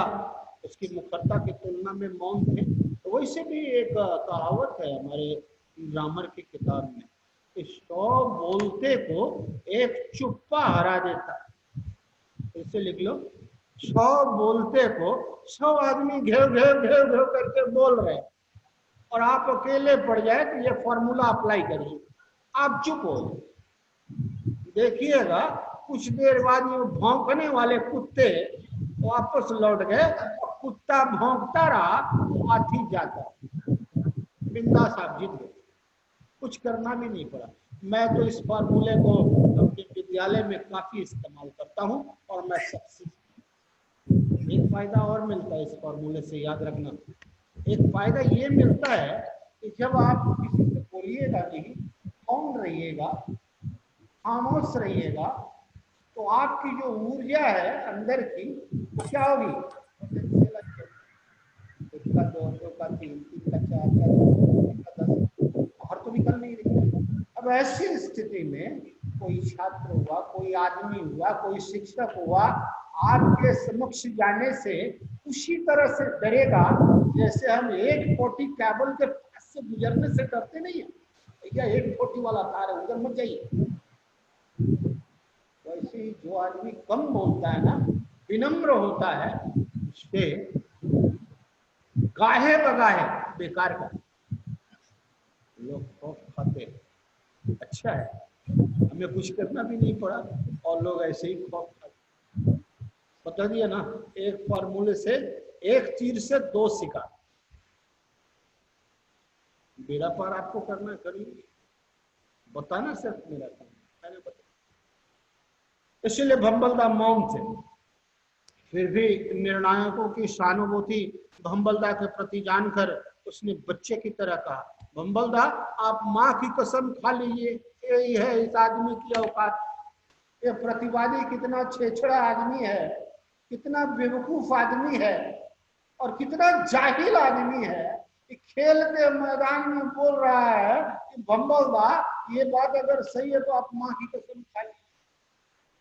उसकी मुखरता की तुलना में मौन थे। तो वैसे भी एक कहावत है हमारे ग्रामर की किताब में कि 100 बोलते को एक चुप्पा हरा देता है। इसे लिख लो, 100 बोलते को 100 आदमी घेव घेव घेव घेव करके बोल रहे हैं और आप अकेले पड़ जाए तो ये फॉर्मूला अप्लाई करिए, आप चुप हो देखिएगा कुछ देर बाद ये भौंकने वाले कुत्ते वापस लौट गए और कुत्ता भौंकता रहा, हाथी जाता, बिंदास आप जीत गए, कुछ करना भी नहीं पड़ा। मैं तो इस फॉर्मूले को अपने विद्यालय में काफी इस्तेमाल करता हूं और मैं सबसे एक फायदा और मिलता है इस फॉर्मूले से, याद रखना। एक फायदा ये मिलता है कि जब आप किसी से बोलिएगा नहीं, मौन रहिएगा, खामोश रहिएगा, तो आपकी जो ऊर्जा है अंदर की वो क्या होगी, 1 का 2, 2 का 3, 3 का 4, 4 का 10, बाहर तो निकल नहीं रही। अब ऐसी स्थिति में कोई छात्र हुआ, कोई आदमी हुआ, कोई शिक्षक हुआ, आपके समक्ष जाने से उसी तरह से डरेगा जैसे हम 140 केबल के पास से गुजरने से डरते नहीं है। भैया 140 वाला तार है, उधर मत जाइए। वैसे ही जो आदमी कम बोलता है ना, विनम्र होता है, उसके गाहे बगाहे बेकार का लोग खौफ खाते हैं। अच्छा है, हमें कुछ करना भी नहीं पड़ा और लोग ऐसे ही खौफ खाते। बता दिया ना, एक फॉर्मूले से, एक तीर से 2 शिकार। बेड़ा पार आपको करना, करिए, बताना सिर्फ मेरा काम, मैंने बताया। इसलिए भंबल दा मौन थे, फिर भी निर्णायकों की सहानुभूति भंबल दा के प्रति जानकर उसने बच्चे की तरह कहा, भंबल दा आप माँ की कसम खा लीजिए, यही है इस आदमी की औकात। ये प्रतिवादी कितना छेछड़ा आदमी है, कितना बेवकूफ आदमी है और कितना जाहिल आदमी है कि खेल के मैदान में बोल रहा है कि भंबल दा ये बात अगर सही है तो आप माँ की कसम खा लीजिए।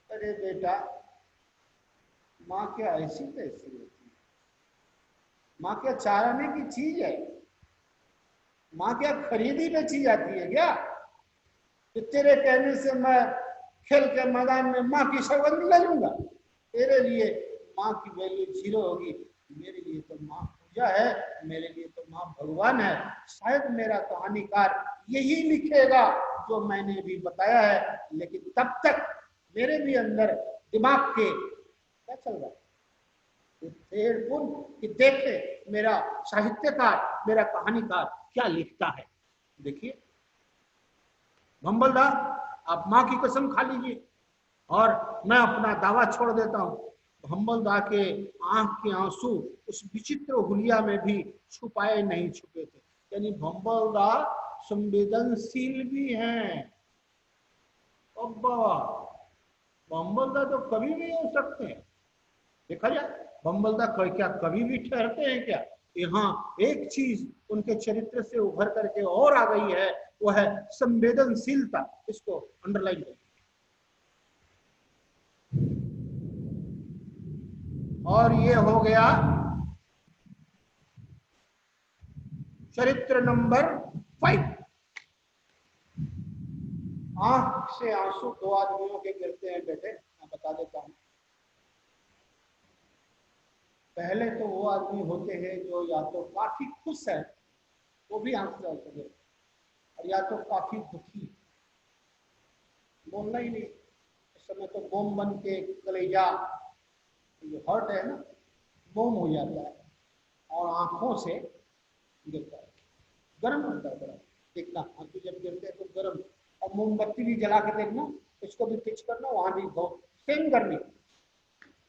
अरे बेटा, माँ क्या ऐसी तैसी होती है? माँ क्या चाराने की चीज है? माँ क्या खरीदी बेची जाती है क्या? कि तेरे कहने से मैं खेल के मैदान में माँ की सौगंध ले लूंगा? तेरे लिए माँ की वैल्यू 0 होगी, मेरे लिए तो माँ पूजा है, मेरे लिए तो माँ भगवान है, शायद मेरा कहानीकार यही लिखेगा जो मैंने भी बताया है, लेकिन तब तक मेरे भी अंदर दिमाग के क्या चल रहा है कि देखे मेरा साहित्यकार, मेरा कहानीकार क्या लिखता है। देखिए भंबल दा, आप माँ की कसम खा लीजिए और मैं अपना दावा छोड़ देता हूं, भंबल दा के आंख के आंसू उस विचित्र हुलिया में भी छुपाए नहीं छुपे थे। यानी भंबल दा संवेदनशील भी हैं। अब्बा भंबल दा तो कभी भी हो सकते हैं, देखा जाए भंबल दा क्या कभी भी ठहरते हैं क्या? यहाँ एक चीज उनके चरित्र से उभर करके और आ गई है, वो है संवेदनशीलता। इसको अंडरलाइन करिए। और ये हो गया चरित्र नंबर 5। आंख से आंसू दो आदमियों के गिरते हैं बेटे, मैं बता देता हूं। पहले तो वो आदमी होते हैं जो या तो काफी खुश है, वो भी आंख से आंसू गिरते, और या तो काफी दुखी, बोलना ही नहीं। इस समय तो मोम बन के कलेजा, जो हर्ट है ना, मोम हो जाता है और आंखों से गिरता है। गर्म होता है बड़ा, देखना आंसू जब गिरते हैं तो गर्म। और मोमबत्ती भी जला के देखना, इसको भी फिक्स करना, वहां भी बहुत सेम गर्मी,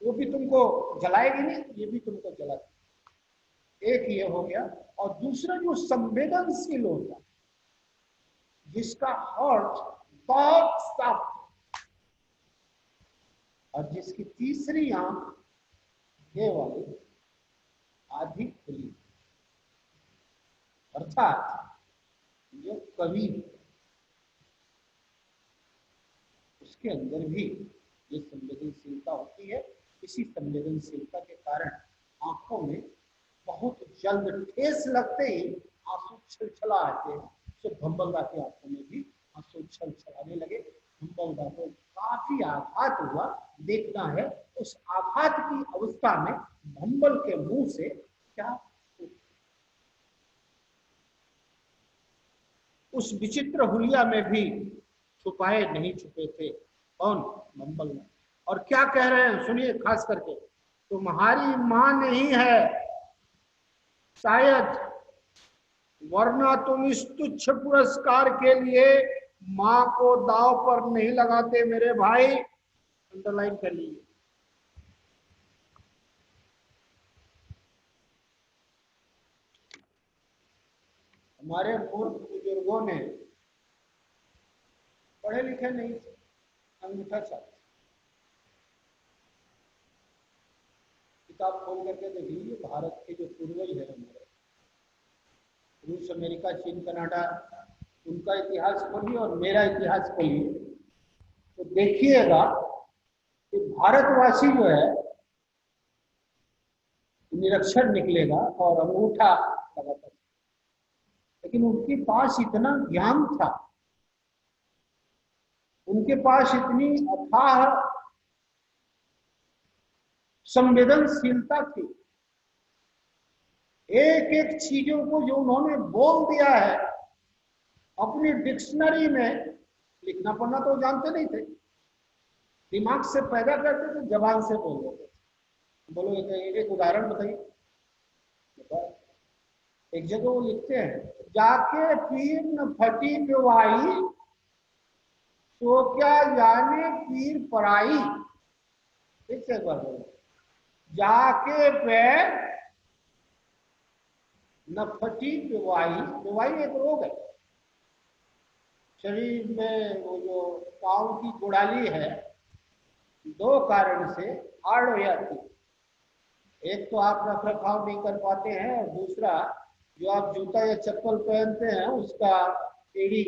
वो भी तुमको जलाएगी नहीं, ये भी तुमको जलाएगी। एक ये हो गया। और दूसरा जो संवेदनशील होता है, जिसका हार्ट बहुत साफ, और जिसकी तीसरी आंख ये वाली आधी खुली, अर्थात जो कवि, उसके अंदर भी ये संवेदनशीलता होती है। इसी संवेदनशीलता के कारण आंखों में बहुत जल्द ठेस लगते ही आंसू छलछला आते हैं। तो भंबलदा की आंखों में भी आंसू छलछलाने लगे। भंबलदा को काफी आघात हुआ। देखना है उस आघात की अवस्था में भंबल के मुंह से क्या, उस विचित्र हुलिया में भी छुपाए नहीं छुपे थे। कौन? भंबल। और क्या कह रहे हैं सुनिए खास करके, तुम्हारी मां नहीं है शायद, वरना तुम इस तुच्छ पुरस्कार के लिए मां को दांव पर नहीं लगाते मेरे भाई। अंडरलाइन कर लीजिए। हमारे मूर्ख बुजुर्गों ने, पढ़े लिखे नहीं थे, अंगूठा छाप, किताब खोल करके देख लीजिए। भारत के जो पूर्वज है हमारे, रूस, अमेरिका, चीन, कनाडा, उनका इतिहास खोलिए और मेरा इतिहास खोलिए, तो देखिएगा कि भारतवासी जो है निरक्षर निकलेगा और अंगूठा लगाता था। लेकिन उनके पास इतना ज्ञान था, उनके पास इतनी अथाह संवेदनशीलता थी। एक एक चीजों को जो उन्होंने बोल दिया है अपनी डिक्शनरी में, लिखना पढ़ना तो जानते नहीं थे, दिमाग से पैदा करते थे, जबान से बोल देते थे। बोलो एक उदाहरण बताइए। एक जगह वो लिखते हैं, जाके पीर न फटी बेवाई, तो क्या जाने पीर पराई। फिर से एक बार बोलो, जाके पैर न फटी बेवाई। बेवाई एक रोग है, शरीर में वो जो पांव की गोड़ाली है, दो कारण से हार्ड हो जाती है। एक तो आप रख रखाव नहीं कर पाते हैं, और दूसरा जो आप जूता या चप्पल पहनते हैं उसका एड़ी,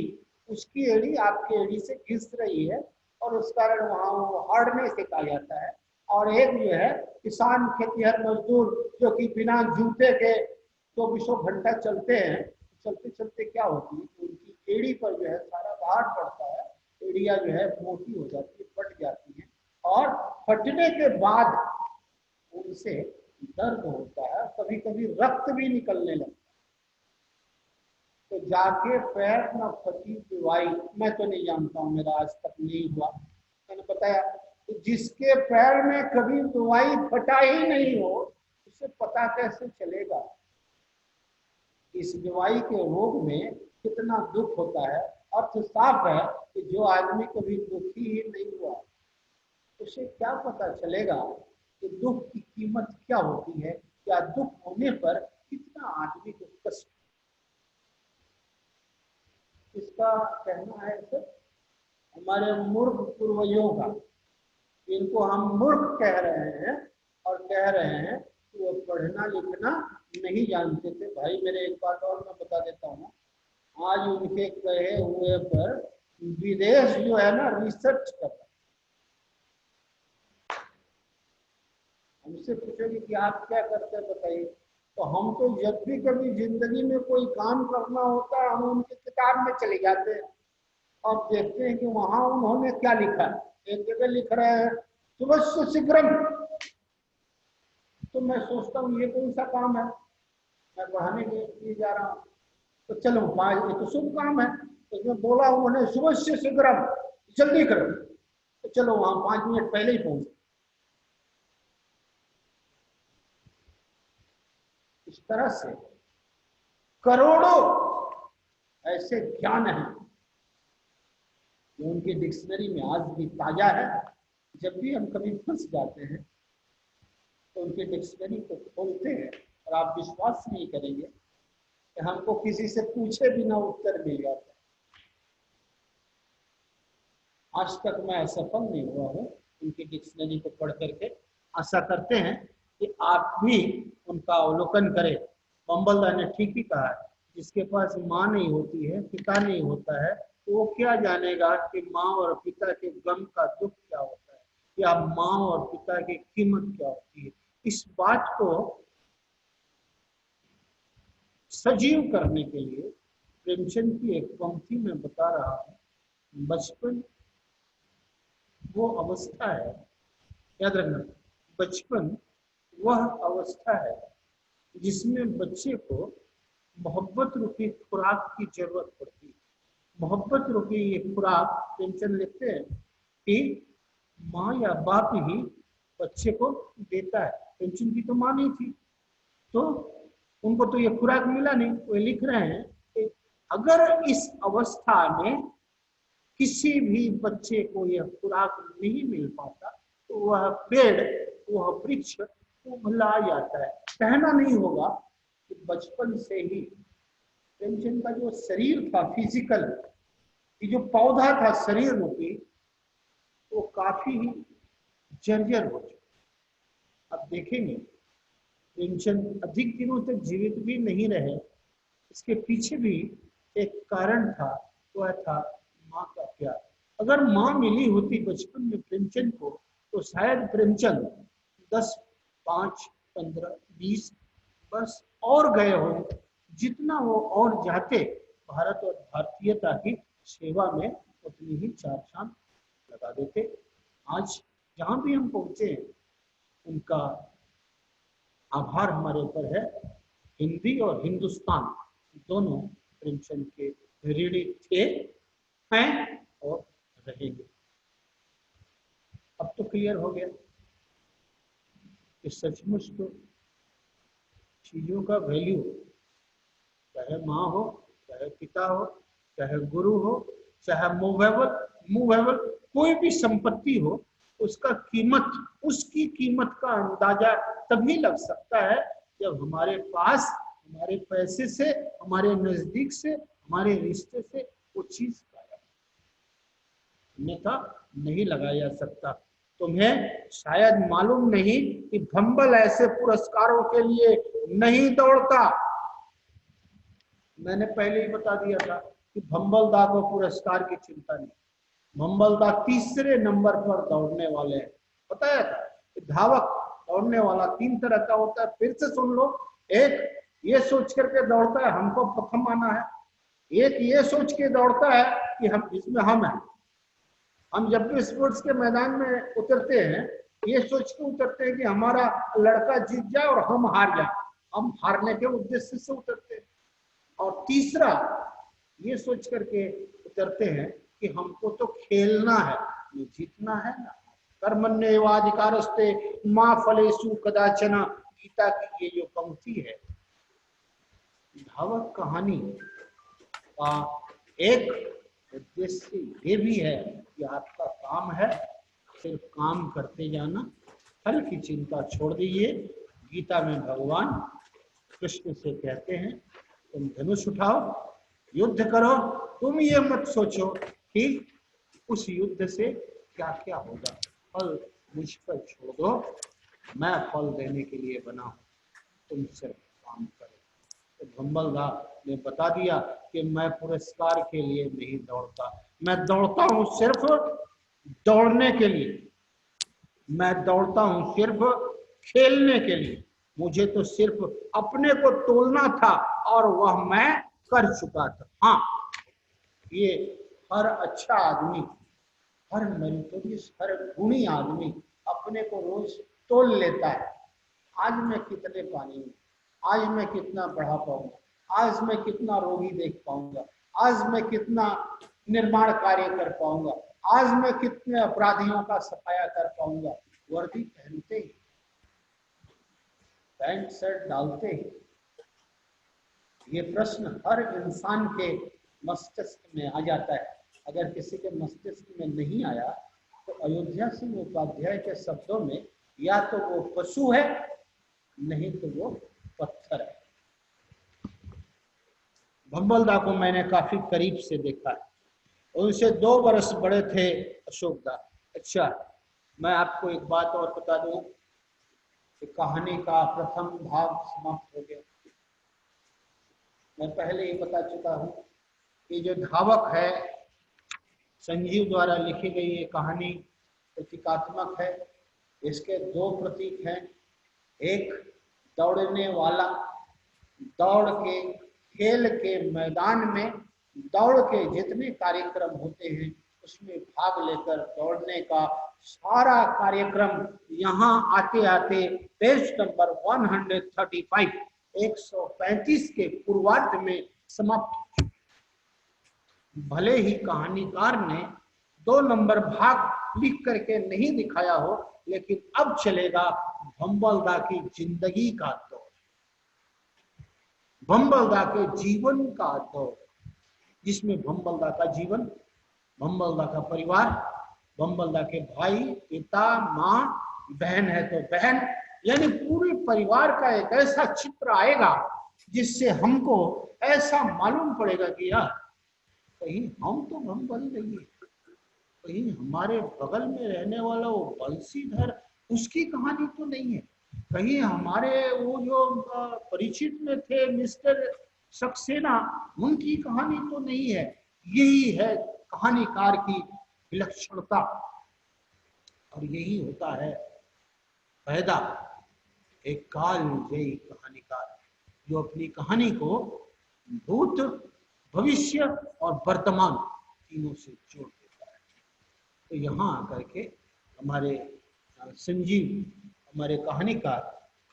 उसकी एड़ी आपकी एड़ी से घिस रही है, और उस कारण वहां वो हार्डनेस एक आ जाता है। और एक जो है किसान खेतीहर मजदूर जो कि बिना जूते के 24 घंटा चलते हैं, चलते चलते क्या होती है कि उनकी एड़ी पर जो है सारा भार पड़ता है, एड़िया जो है मोटी हो जाती है, फट जाती है, और फटने के बाद उनसे दर्द होता है, कभी कभी रक्त भी निकलने लगता है। जाके पैर न फटी दवाई, मैं तो नहीं जानता हूँ, मेरा आज तक नहीं हुआ। मैंने बताया तो जिसके पैर में कभी दवाई फटा ही नहीं हो उसे पता कैसे चलेगा इस दवाई के रोग में कितना दुख होता है। अर्थ साफ है कि जो आदमी कभी दुखी ही नहीं हुआ उसे क्या पता चलेगा कि दुख की कीमत क्या होती है, या दुख होने पर कितना आदमी को कष्ट। इसका कहना है सर हमारे मूर्ख पूर्वजों का, इनको हम मूर्ख कह रहे हैं और कह रहे हैं कि वो पढ़ना लिखना नहीं जानते थे। भाई मेरे एक बात और मैं बता देता हूँ, आज उनके कहे हुए पर विदेश जो है ना रिसर्च कर रहा है। हमसे पूछोगे कि आप क्या करते हैं बताइए, तो हम तो जब भी कभी जिंदगी में कोई काम करना होता है हम उनकी किताब में चले जाते हैं और देखते हैं कि वहां उन्होंने क्या लिखा है। एक जगह लिख रहे हैं सुबह शीघ्रम, तो मैं सोचता हूँ ये कौन सा काम है, मैं पढ़ाने के लिए जा रहा हूँ तो चलो ये तो शुभ काम है, तो मैं बोला उन्होंने सुबह शीघ्रम जल्दी करो, तो चलो वहां 5 मिनट पहले ही पहुंचे। इस तरह से करोड़ों ऐसे ज्ञान हैं जो उनकी डिक्शनरी में आज भी ताजा है। जब भी हम कभी फंस जाते हैं तो उनके डिक्शनरी को खोलते हैं और आप विश्वास नहीं करेंगे कि हमको किसी से पूछे बिना उत्तर मिल जाता है। आज तक मैं असफल नहीं हुआ हूँ उनकी डिक्शनरी को पढ़ करके। आशा करते हैं कि आप भी उनका अवलोकन करें। बम्बलदा ने ठीक ही कहा है, जिसके पास माँ नहीं होती है, पिता नहीं होता है, तो वो क्या जानेगा कि माँ और पिता के गम का दुख क्या होता है, या माँ और पिता की कीमत क्या होती है। इस बात को सजीव करने के लिए प्रेमचंद की एक पंक्ति में बता रहा हूँ। बचपन वो अवस्था है, याद रखना, बचपन वह अवस्था है जिसमें बच्चे को मोहब्बत रूपी खुराक की जरूरत पड़ती है। मोहब्बत रूपी ये खुराक प्रेमचंद लिखते हैं कि माँ या बाप ही बच्चे को देता है। प्रेमचंद की तो माँ नहीं थी, तो उनको तो ये खुराक मिला नहीं। वो लिख रहे हैं कि अगर इस अवस्था में किसी भी बच्चे को यह खुराक नहीं मिल पाता तो वह पेड़, वह वृक्ष उभला जाता है। कहना नहीं होगा कि बचपन से ही प्रेमचंद का जो शरीर था फिजिकल, ये जो पौधा था शरीर रूपी, वो काफी ही जर्जर हो चुका। अब देखेंगे प्रेमचंद अधिक दिनों तक जीवित भी नहीं रहे। इसके पीछे भी एक कारण था, वह था माँ का प्यार। अगर माँ मिली होती बचपन में प्रेमचंद को तो शायद प्रेमचंद 10, 5, 15, 20 बस और गए हो, जितना वो और जाते भारत और भारतीयता की सेवा में उतनी ही 4 चांद लगा देते। आज जहां भी हम पहुंचे उनका आभार हमारे ऊपर है। हिंदी और हिंदुस्तान दोनों प्रेमचंद के ऋणी थे, हैं और रहेंगे। अब तो क्लियर हो गया कि सचमुच तो चीजों का वैल्यू, चाहे माँ हो, चाहे पिता हो, चाहे गुरु हो, चाहे मूवेबल कोई भी संपत्ति हो, उसका कीमत, उसकी कीमत का अंदाजा तभी लग सकता है जब हमारे पास, हमारे पैसे से, हमारे नजदीक से, हमारे रिश्ते से वो चीज गायब, अन्यथा नहीं लगाया जा सकता। तुम्हें शायद मालूम नहीं कि भंबल ऐसे पुरस्कारों के लिए नहीं दौड़ता। मैंने पहले ही बता दिया था कि भंबलदा को पुरस्कार की चिंता नहीं। भंबलदा तीसरे नंबर पर दौड़ने वाले हैं। बताया था कि धावक दौड़ने वाला 3 तरह का होता है। फिर से सुन लो, एक ये सोच करके दौड़ता है हमको प्रथम आना है, एक ये सोच के दौड़ता है कि हम इसमें हम हैं। हम जब भी स्पोर्ट्स के मैदान में उतरते हैं ये सोच के उतरते हैं कि हमारा लड़का जीत जाए और हम हार जाए। हम हारने के उद्देश्य से उतरते हैं। और तीसरा ये सोच करके उतरते हैं कि हमको तो खेलना है, ये जीतना है ना। कर्मण्येवाधिकारस्ते मा फलेषु कदाचन, गीता की ये जो पंक्ति है, धावक कहानी का एक उद्देश्य ये भी है कि आपका काम है सिर्फ काम करते जाना, फल की चिंता छोड़ दीजिए। गीता में भगवान कृष्ण से कहते हैं तुम धनुष उठाओ, युद्ध करो, तुम ये मत सोचो कि उस युद्ध से क्या क्या होगा, फल मुझ पर छोड़ दो, मैं फल देने के लिए बना हूं, तुम सिर्फ काम करो। तो भंबलदा ने बता दिया कि मैं पुरस्कार के लिए नहीं दौड़ता, मैं दौड़ता हूं सिर्फ दौड़ने के लिए, मैं दौड़ता हूं सिर्फ खेलने के लिए। मुझे तो सिर्फ अपने को तोलना था और वह मैं कर चुका था। हाँ, ये हर अच्छा आदमी, हर मेरिटोरियस, हर गुणी आदमी अपने को रोज तोल लेता है। आज मैं कितने पानी में, आज मैं कितना बढ़ा पाऊंगा, आज मैं कितना रोगी देख पाऊंगा, आज मैं कितना निर्माण कार्य कर पाऊंगा, आज मैं कितने अपराधियों का सफाया कर पाऊंगा। वर्दी पहनते ही, पैंट शर्ट डालते ही ये प्रश्न हर इंसान के मस्तिष्क में आ जाता है। अगर किसी के मस्तिष्क में नहीं आया तो अयोध्या सिंह उपाध्याय के शब्दों में या तो वो पशु है, नहीं तो वो पत्थर है। भंबलदा को मैंने काफी करीब से देखा है, उनसे 2 वर्ष बड़े थे अशोकदा। अच्छा, मैं आपको एक बात और बता दूं कि कहानी का प्रथम भाग समाप्त हो गया। मैं पहले ही बता चुका हूं कि जो धावक है, संजीव द्वारा लिखी गई ये कहानी प्रतीकात्मक है। इसके 2 प्रतीक हैं, एक दौड़ने वाला, दौड़ के खेल के मैदान में दौड़ के जितने कार्यक्रम होते हैं उसमें भाग लेकर दौड़ने का सारा कार्यक्रम यहाँ आते आते पेज नंबर 135 135 के पूर्वार्ध में समाप्त। भले ही कहानीकार ने 2 नंबर भाग लिख करके नहीं दिखाया हो, लेकिन अब चलेगा भंबलदा की जिंदगी का दौर, भंबलदा के जीवन का दौर, जिसमें भंबलदा का जीवन, भंबलदा का परिवार, भंबलदा के भाई, पिता, माँ, बहन है तो बहन, यानी पूरे परिवार का एक ऐसा चित्र आएगा जिससे हमको ऐसा मालूम पड़ेगा कि यार कहीं हम तो भंबल नहीं है, कहीं हमारे बगल में रहने वाला वो बंसीधर उसकी कहानी तो नहीं है, कहीं हमारे वो जो परिचित में थे मिस्टर सक्सेना उनकी कहानी तो नहीं है। यही है कहानीकार की विलक्षणता और यही होता है पैदा एक कालजयी कहानीकार जो अपनी कहानी को भूत, भविष्य और वर्तमान तीनों से जोड़ देता है। तो यहाँ आकर के हमारे संजीव, हमारे कहानीकार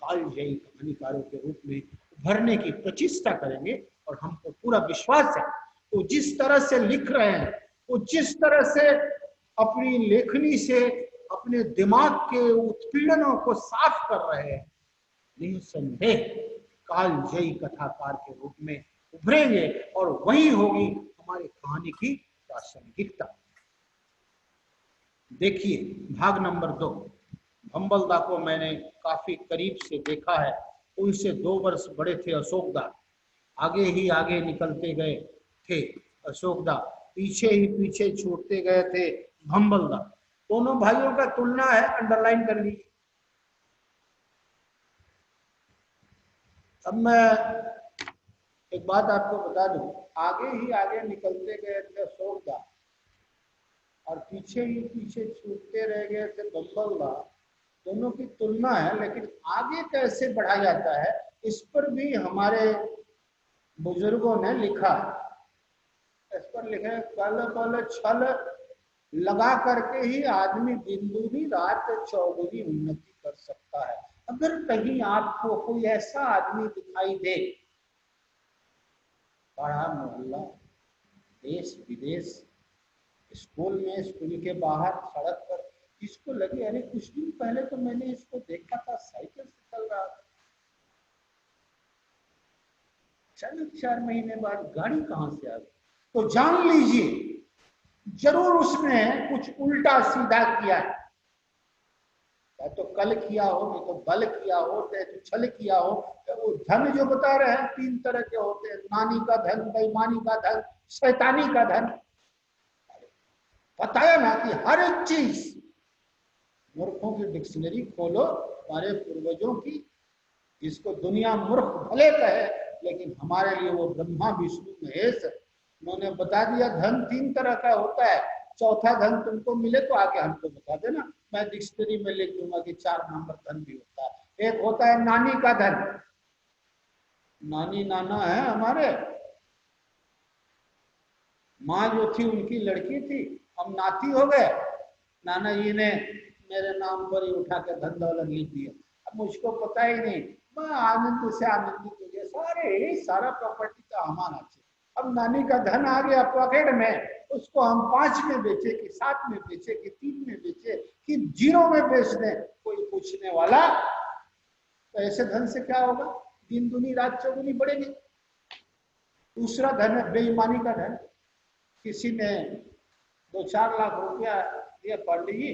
कालजयी कहानीकारों के रूप में उभरने की प्रचेष्टा करेंगे और हमको पूरा विश्वास है वो जिस तरह से लिख रहे हैं, वो जिस तरह से अपनी लेखनी से अपने दिमाग के उत्पीड़नों को साफ कर रहे हैं, निसंदेह कालजयी कथाकार के रूप में उभरेंगे और वही होगी हमारी कहानी की प्रासंगिकता। देखिए भाग नंबर 2, भंबलदा को मैंने काफी करीब से देखा है, उनसे 2 वर्ष बड़े थे अशोकदा, आगे ही आगे निकलते गए थे अशोकदा, पीछे ही पीछे छूटते गए थे भंबलदा। दोनों भाइयों का तुलना है, अंडरलाइन कर लीजिए। अब मैं एक बात आपको बता दूं, आगे ही आगे निकलते गए थे अशोकदा और पीछे ही पीछे छूटते रह गए थे भंबलदा, दोनों की तुलना है, लेकिन आगे कैसे बढ़ा जाता है इस पर भी हमारे बुजुर्गों ने लिखा है। इस पर लिखे कल बल छल लगा करके ही आदमी दिन दूनी रात चौगुनी उन्नति कर सकता है। अगर कहीं आपको कोई ऐसा आदमी दिखाई दे पाड़ा मोहल्ला, देश विदेश, स्कूल में, स्कूल के बाहर, सड़क पर, इसको लगे अरे कुछ दिन पहले तो मैंने इसको देखा था साइकिल से चल रहा था, अचानक 4 महीने बाद गाड़ी कहां से आ गई। तो जान लीजिए जरूर उसने कुछ उल्टा सीधा किया है, या तो कल किया हो, नहीं तो बल किया हो, नहीं तो छल किया हो। तो वो धन जो बता रहे हैं 3 तरह के होते हैं, नानी का धन, बेईमानी का धन, शैतानी का धन। बताया ना कि हर एक चीज, मूर्खों की डिक्शनरी खोलो हमारे पूर्वजों की, जिसको दुनिया मूर्ख भले कहे, लेकिन हमारे लिए वो ब्रह्मा विष्णु महेश, उन्होंने बता दिया धन 3 तरह का होता है। चौथा धन तुमको मिले तो आके हमको बता देना, मैं डिक्शनरी में लिख दूंगा कि 4 नंबर धन भी होता है। एक होता है नानी का धन, नानी नाना है हमारे, माँ जो थी उनकी लड़की थी, हम नाती हो गए, नाना जी ने मेरे नाम पर ही उठा के धन दौलत लिख दिया। अब मुझको पता ही नहीं, मैं आनंद से आनंदित हो गया, सारा प्रॉपर्टी का हमारा चाहिए। अब नानी का धन आ गया पॉकेट में, उसको हम 5 में बेचे कि 7 में बेचे कि 3 में बेचे कि 0 में बेच दें, कोई पूछने वाला। तो ऐसे धन से क्या होगा, दिन दुनी रात चौगुनी बढ़ेगी। दूसरा धन है बेईमानी का धन, किसी ने 2-4 लाख रुपया दिया, पढ़ लीजिए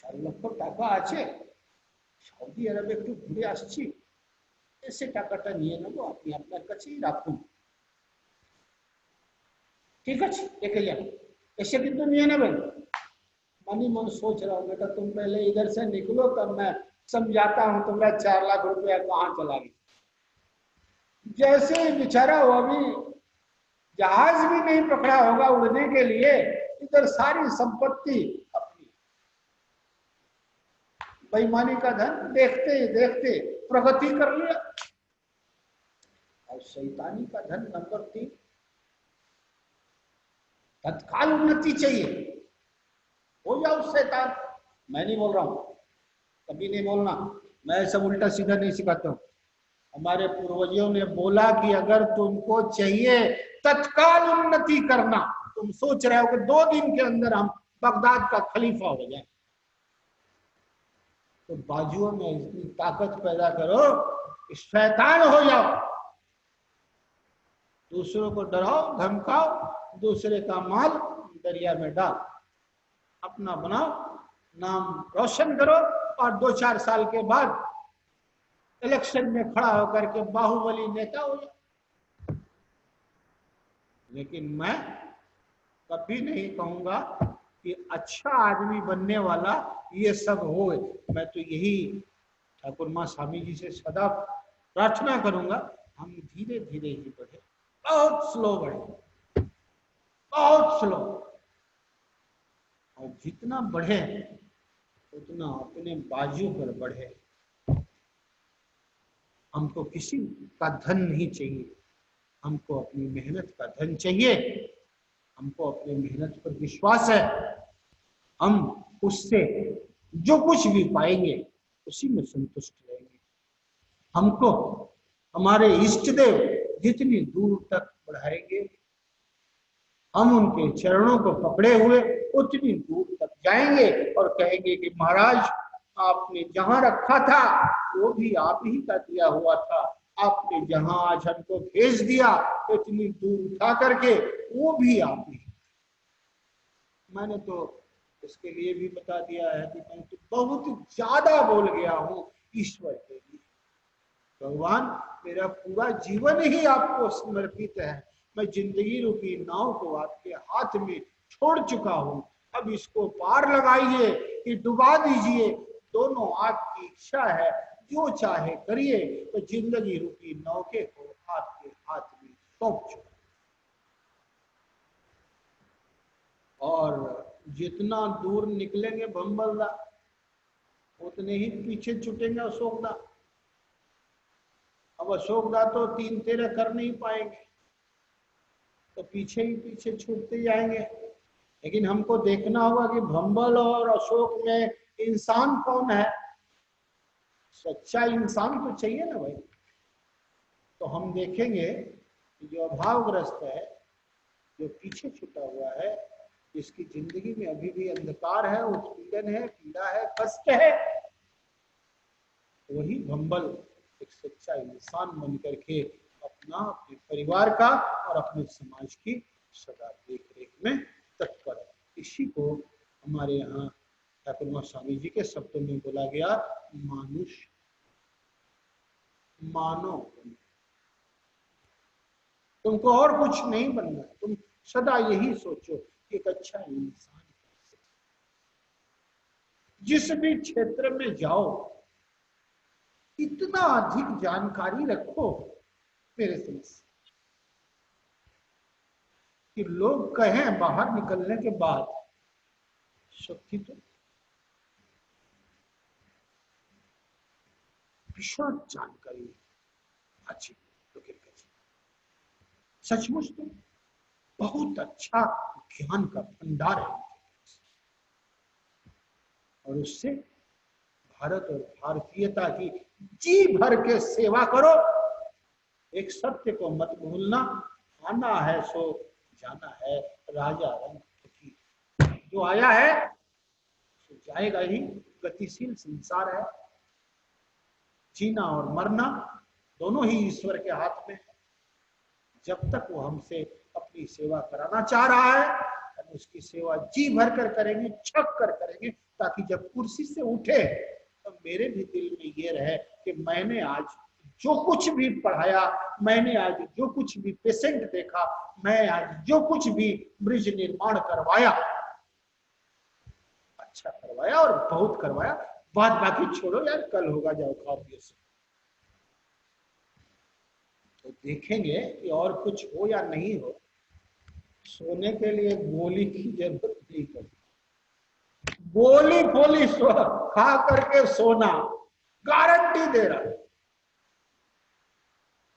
4 লক্ষ টাকা আছে, সৌদি আরবে একটু ঘুরে আসছি, এসে টাকাটা নিয়ে নেবো, আপনি আপনার কাছেই রাখুন, ঠিক আছে রেখে যান, এসে কিন্তু নিয়ে নেবেন। मनी मन सोच रहा हूँ बेटा तुम पहले इधर से निकलो, तब मैं समझाता हूँ तुम्हारा 4 लाख रुपया कहाँ चला गया। जैसे ही बेचारा वो अभी जहाज भी नहीं पकड़ा होगा उड़ने के लिए, इधर सारी संपत्ति अपनी, बेईमानी का धन देखते ही देखते प्रगति कर लिया। और शैतानी का धन नंबर 3, तत्काल उन्नति चाहिए, हो जाओ शैतान। मैं नहीं बोल रहा हूं, कभी नहीं बोलना, मैं सब उल्टा सीधा नहीं सिखाता हूं। हमारे पूर्वजों ने बोला कि अगर तुमको चाहिए तत्काल उन्नति करना, तुम सोच रहे हो कि 2 दिन के अंदर हम बगदाद का खलीफा हो जाए, तो बाजुओं में इतनी ताकत पैदा करो कि शैतान हो जाओ, दूसरों को डराओ धमकाओ, दूसरे का माल दरिया में डाल, अपना बनाओ, नाम रोशन करो, और 2-4 साल के बाद इलेक्शन में खड़ा होकर के बाहुबली नेता हो जाए। लेकिन मैं कभी नहीं कहूंगा कि अच्छा आदमी बनने वाला ये सब हो। मैं तो यही ठाकुर माँ स्वामी जी से सदा प्रार्थना करूंगा, हम धीरे धीरे ही बढ़े, बहुत स्लो बढ़े, बहुत स्लो, और जितना बढ़े उतना अपने बाजू पर बढ़े। हमको किसी का धन नहीं चाहिए, हमको अपनी मेहनत का धन चाहिए। हमको अपनी मेहनत पर विश्वास है, हम उससे जो कुछ भी पाएंगे उसी में संतुष्ट रहेंगे। हमको हमारे इष्ट देव जितनी दूर तक बढ़ाएंगे, हम उनके चरणों को पकड़े हुए उतनी दूर तक जाएंगे और कहेंगे कि महाराज आपने जहां रखा था वो भी आप ही का दिया हुआ था, आपने जहां आज हमको भेज दिया इतनी दूर उठा करके वो भी आप ही। मैंने तो इसके लिए भी बता दिया है कि मैं तो बहुत ज्यादा बोल गया हूँ ईश्वर के लिए। भगवान मेरा पूरा जीवन ही आपको समर्पित है, मैं जिंदगी रूपी नाव को आपके हाथ में छोड़ चुका हूँ, अब इसको पार लगाइए कि डुबा दीजिए, दोनों आपकी इच्छा है, जो चाहे करिए। तो जिंदगी रूपी नौके को आपके हाथ में सौंप चुका, और जितना दूर निकलेंगे भंबलदा उतने ही पीछे छूटेंगे अशोकदा। अब अशोकदा तो 3 तेरा कर नहीं पाएंगे, तो पीछे ही पीछे छूटते जाएंगे। लेकिन हमको देखना होगा कि भंबल और अशोक में इंसान कौन है, सच्चा इंसान तो चाहिए ना भाई। तो हम देखेंगे कि जो अभावग्रस्त है, जो पीछे छुटा हुआ है, जिसकी जिंदगी में अभी भी अंधकार है, उत्पीड़न है, पीड़ा है, कष्ट है, वही भंबल एक सच्चा इंसान बन करके अपना, अपने परिवार का और अपने समाज की सदा देख रेख में तत्पर है। इसी को हमारे यहाँ ठाकुर स्वामी जी के शब्दों में बोला गया, मानुष मानो। तुमको और कुछ नहीं बनना, तुम सदा यही सोचो कि एक अच्छा इंसान। जिस भी क्षेत्र में जाओ इतना अधिक जानकारी रखो मेरे समझ कि लोग कहें बाहर निकलने के बाद सच्ची तो विशाल जानकारी अच्छी तो सचमुच तो बहुत अच्छा ज्ञान का भंडार है और उससे भारत और भारतीयता की जी भर के सेवा करो। एक सत्य को मत भूलना, आना है सो जाना है, राजा रंग की जो आया है सो जाएगा ही। गतिशील संसार है, जीना और मरना दोनों ही ईश्वर के हाथ में है। जब तक वो हमसे अपनी सेवा कराना चाह रहा है हम उसकी सेवा जी भर कर करेंगे, छक कर करेंगे, ताकि जब कुर्सी से उठे तो मेरे भी दिल में ये रहे कि मैंने आज जो कुछ भी पढ़ाया, मैंने आज जो कुछ भी पेशेंट देखा, मैं आज जो कुछ भी ब्रिज निर्माण करवाया, अच्छा करवाया और बहुत करवाया। बात बाकी छोड़ो यार, कल होगा, जाओ खाओ पियो सो। तो देखेंगे कि और कुछ हो या नहीं हो, सोने के लिए गोली की जरूरत नहीं पड़ती। गोली गोली खा करके सोना गारंटी दे रहा है।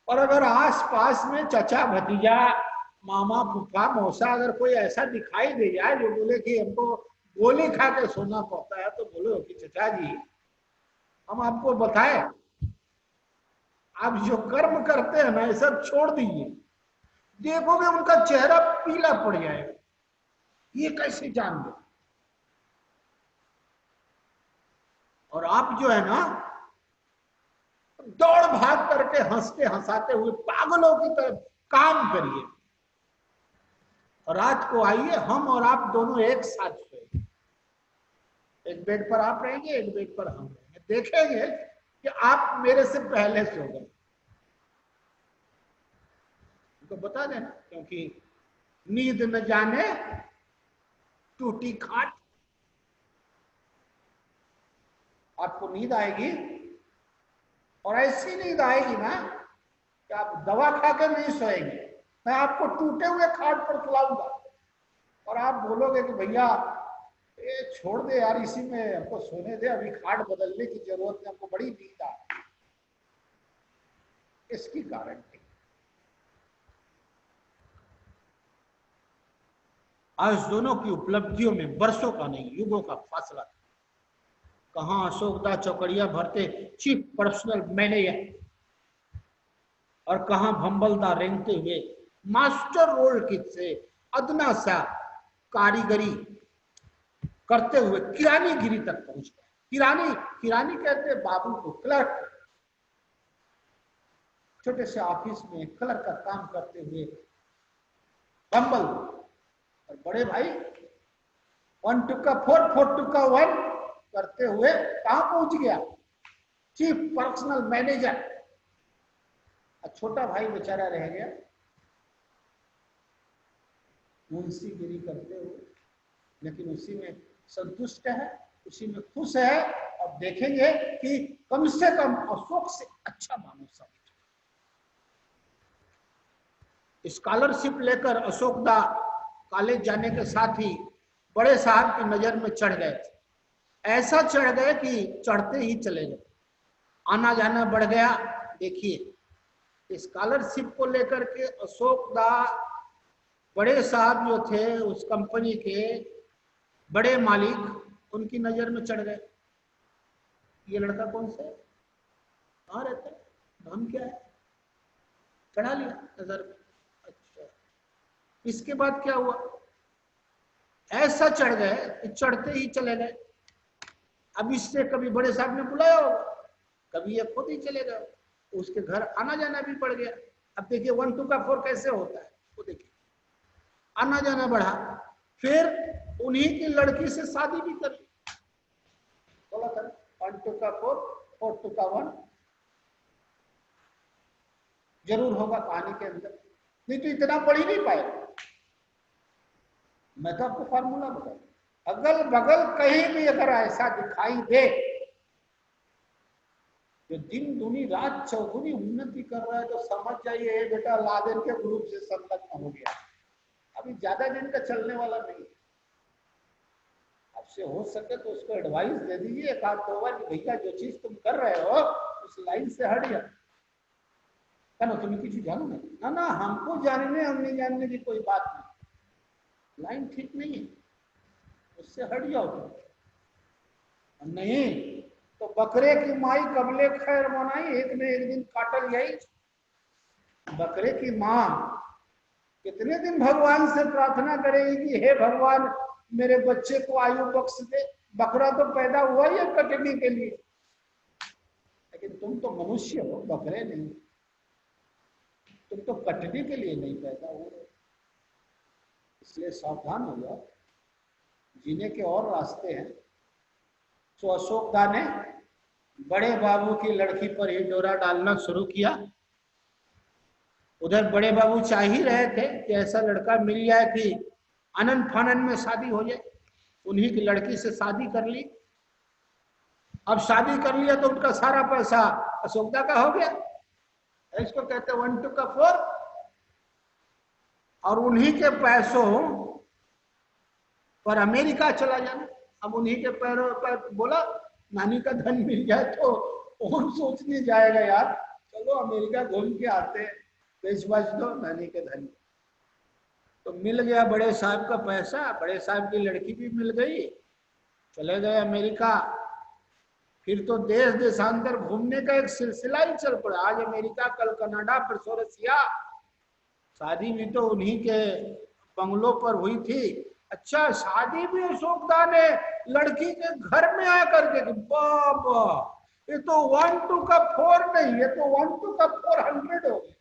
और अगर आस पास में चचा भतीजा मामा फूफा मौसा अगर कोई ऐसा दिखाई दे जाए जो बोले कि हमको गोली खा के सोना पड़ता है, तो बोलो कि चचा जी हम आपको बताएं, आप जो कर्म करते हैं ना ये सब छोड़ दीजिए, देखोगे उनका चेहरा पीला पड़ जाएगा। ये कैसे जान गए? और आप जो है ना दौड़ भाग करके हंसते हंसाते हुए पागलों की तरह काम करिए, और रात को आइए हम और आप दोनों एक साथ सोएंगे। एक बेड पर आप रहेंगे, एक बेड पर हम रहेंगे, देखेंगे कि आप मेरे से पहले सो गए। तो बता देना, क्योंकि नींद न जाने टूटी खाट। आपको नींद आएगी और ऐसी नींद आएगी ना कि आप दवा खा के नहीं सोएंगे। मैं आपको टूटे हुए खाट पर सुलाऊंगा और आप बोलोगे कि भैया ये छोड़ दे यार, इसी में हमको सोने दे, अभी खाट बदलने की जरूरत है, हमको बड़ी नींद आ रही है। इसकी गारंटी आज दोनों की उपलब्धियों में वर्षों का नहीं युगों का फासला था। कहां अशोकदा चौकड़िया भरते चीफ पर्सनल मैनेजर और कहां भंबलदा रेंगते हुए मास्टर रोल किट से अदना सा कारीगरी करते हुए किरानीगिरी तक पहुंच गए। किरानी कहते बाबू को, क्लर्क, छोटे से ऑफिस में क्लर्क का काम करते हुए भंबल, और बड़े भाई 1 टुका 4 4 टुका 1 करते हुए कहां पहुंच गया? Chief personnel manager. छोटा भाई बेचारा रह गया मुंशीगिरी करते हुए, लेकिन उसी में संतुष्ट है, उसी में खुश है। और देखेंगे कि कम से कम अशोक से अच्छा मानव साबित। स्कॉलरशिप लेकर अशोकदा कॉलेज जाने के साथ ही बड़े साहब की नजर में चढ़ गए थे। ऐसा चढ़ गए कि चढ़ते ही चले गए, आना जाना बढ़ गया। देखिए स्कॉलरशिप को लेकर के अशोकदा बड़े साहब जो थे उस कंपनी के बड़े मालिक, उनकी नजर में चढ़ गए। ये लड़का कौन सा है, कहाँ रहता है, नाम क्या है? चढ़ा लिया नजर में। अच्छा, इसके बाद क्या हुआ, ऐसा चढ़ गए कि चढ़ते ही चले गए। अब इससे कभी बड़े साहब ने बुलाया होगा, कभी ये खुद ही चले गए, उसके घर आना जाना भी पड़ गया। अब देखिए 1 2 का 4 कैसे होता है, वो देखिए आना जाना बढ़ा। फिर उन्हीं की लड़की से शादी भी कर ली। बोला था 1 2 का 4 4 2 का 1 जरूर होगा कहानी के अंदर, नहीं तो इतना पढ़ ही नहीं पाएगा। मैं तो आपको फार्मूला बताऊं, अगल बगल कहीं भी अगर ऐसा दिखाई दे जो दिन दुनी रात चौगुनी उन्नति कर रहा है, तो समझ जाइए बेटा लादेन के ग्रुप से संलग्न हो गया। अभी ज्यादा दिन का चलने वाला नहीं है। आपसे हो सके तो उसको एडवाइस दे दीजिए एक आध दो बार कि भैया जो चीज तुम कर रहे हो उस लाइन से हट जा। क्या तुम्हें किसी जानो ना ना, हमको जानने हम नहीं जानने की कोई बात नहीं, लाइन ठीक नहीं है, उससे हट जाओ तुम। नहीं तो बकरे की माई कबले खैर मनाई, एक न एक दिन काटल जाई। बकरे की माँ कितने दिन भगवान से प्रार्थना करेगी कि हे भगवान मेरे बच्चे को आयु बख्श दे। बकरा तो पैदा हुआ ही है कटने के लिए, लेकिन तुम तो मनुष्य हो, बकरे नहीं। तुम तो कटने के लिए नहीं पैदा हुए, इसलिए सावधान हो जाओ। जीने के और रास्ते हैं। तो अशोकदा ने बड़े बाबू की लड़की पर ही डोरा डालना शुरू किया। उधर बड़े बाबू चाह ही रहे थे कि ऐसा लड़का मिल जाए कि आनंद फानन में शादी हो जाए। उन्हीं की लड़की से शादी कर ली। अब शादी कर लिया तो उनका सारा पैसा अशोकदा का हो गया। इसको कहते 1 2 का 4। और उन्हीं के पैसों पर अमेरिका चला जाना। अब उन्हीं के पैरों पर बोला नानी का धन मिल जाए तो कौन सोचने जाएगा यार, चलो अमेरिका घूम के आते हैं, बेचबाच दो नानी के धन। तो मिल गया बड़े साहब का पैसा, बड़े साहब की लड़की भी मिल गई, चले गए अमेरिका। फिर तो देश देशांतर घूमने का एक सिलसिला ही चल पड़ा। आज अमेरिका, कल कनाडा, परसों रसिया। शादी भी तो उन्हीं के बंगलों पर हुई थी। अच्छा, शादी भी अशोकदा ने लड़की के घर में आकर के, बाबा ये तो 1 2 का 4 नहीं, ये तो 1 2 का 400 हो गया।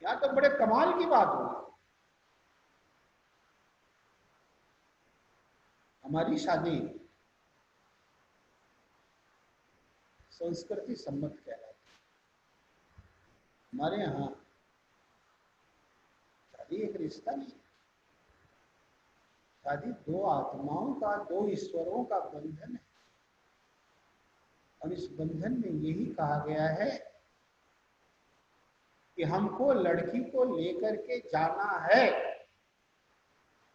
यहाँ तो बड़े कमाल की बात होगी। हमारी शादी संस्कृति सम्मत कहलाती है। हमारे यहाँ शादी एक रिश्ता नहीं, शादी 2 आत्माओं का, 2 ईश्वरों का बंधन है। और इस बंधन में यही कहा गया है कि हमको लड़की को लेकर के जाना है।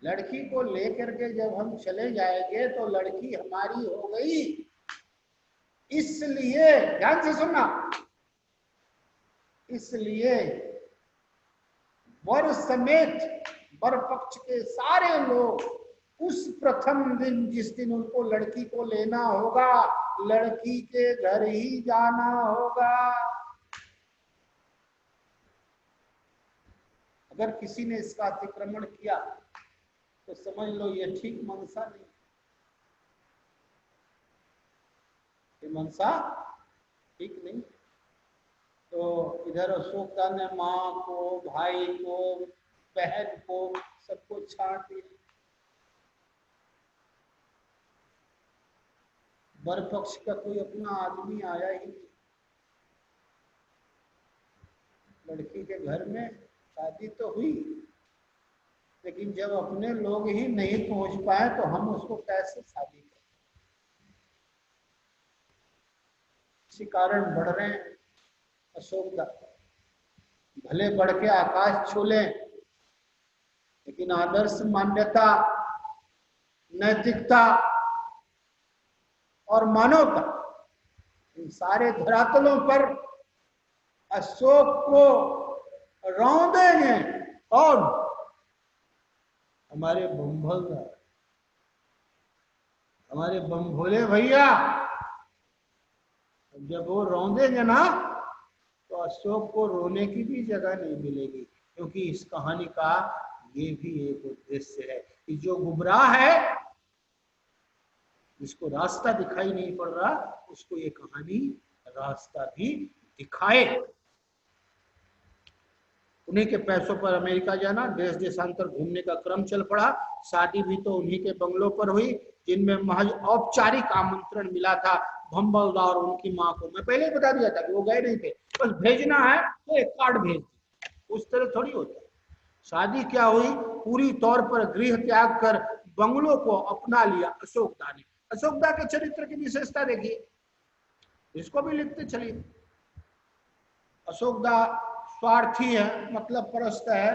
लड़की को लेकर के जब हम चले जाएंगे तो लड़की हमारी हो गई। इसलिए ध्यान से सुनना, इसलिए वर समेत वर पक्ष के सारे लोग उस प्रथम दिन जिस दिन उनको लड़की को लेना होगा, लड़की के घर ही जाना होगा। अगर किसी ने इसका अतिक्रमण किया तो समझ लो ये ठीक मनसा नहीं, ये मनसा ठीक नहीं। तो इधर अशोकदा ने माँ को, भाई को, बहन को, सबको छाड़ दिया। वर पक्ष का कोई अपना आदमी आया ही नहीं। लड़की के घर में शादी तो हुई, लेकिन जब अपने लोग ही नहीं पहुंच पाए तो हम उसको कैसे शादी करें। इसी कारण बढ़ रहे हैं अशोकदा। भले बढ़ के आकाश छू लें, लेकिन आदर्श, मान्यता, नैतिकता और मानवता, इन सारे धरातलों पर अशोक को रौंदेंगे। और हमारे बम्भलदार, हमारे बम्भोले भैया, जब वो रौंदेंगे ना तो तो अशोक को रोने की भी जगह नहीं मिलेगी, क्योंकि इस कहानी का ये भी एक उद्देश्य है कि जो गुमराह है, जिसको रास्ता दिखाई नहीं पड़ रहा, उसको ये कहानी रास्ता भी दिखाए। उन्हीं के पैसों पर अमेरिका जाना, देश देशांतर घूमने का क्रम चल पड़ा। शादी भी तो उन्हीं के बंगलों पर हुई, जिनमें महज औपचारिक आमंत्रण मिला था भंबलदा और उनकी मां को। मैं पहले ही बता दिया था कि वो गए नहीं थे, बस भेजना है तो एक कार्ड भेज दिया, उस तरह थोड़ी होता है। शादी क्या हुई, पूरी तौर पर गृह त्याग कर बंगलों को अपना लिया अशोकदा ने। अशोकदा के चरित्र की विशेषता देखिए, इसको भी लिखते चलिए। अशोकदा स्वार्थी है, मतलब परस्त है,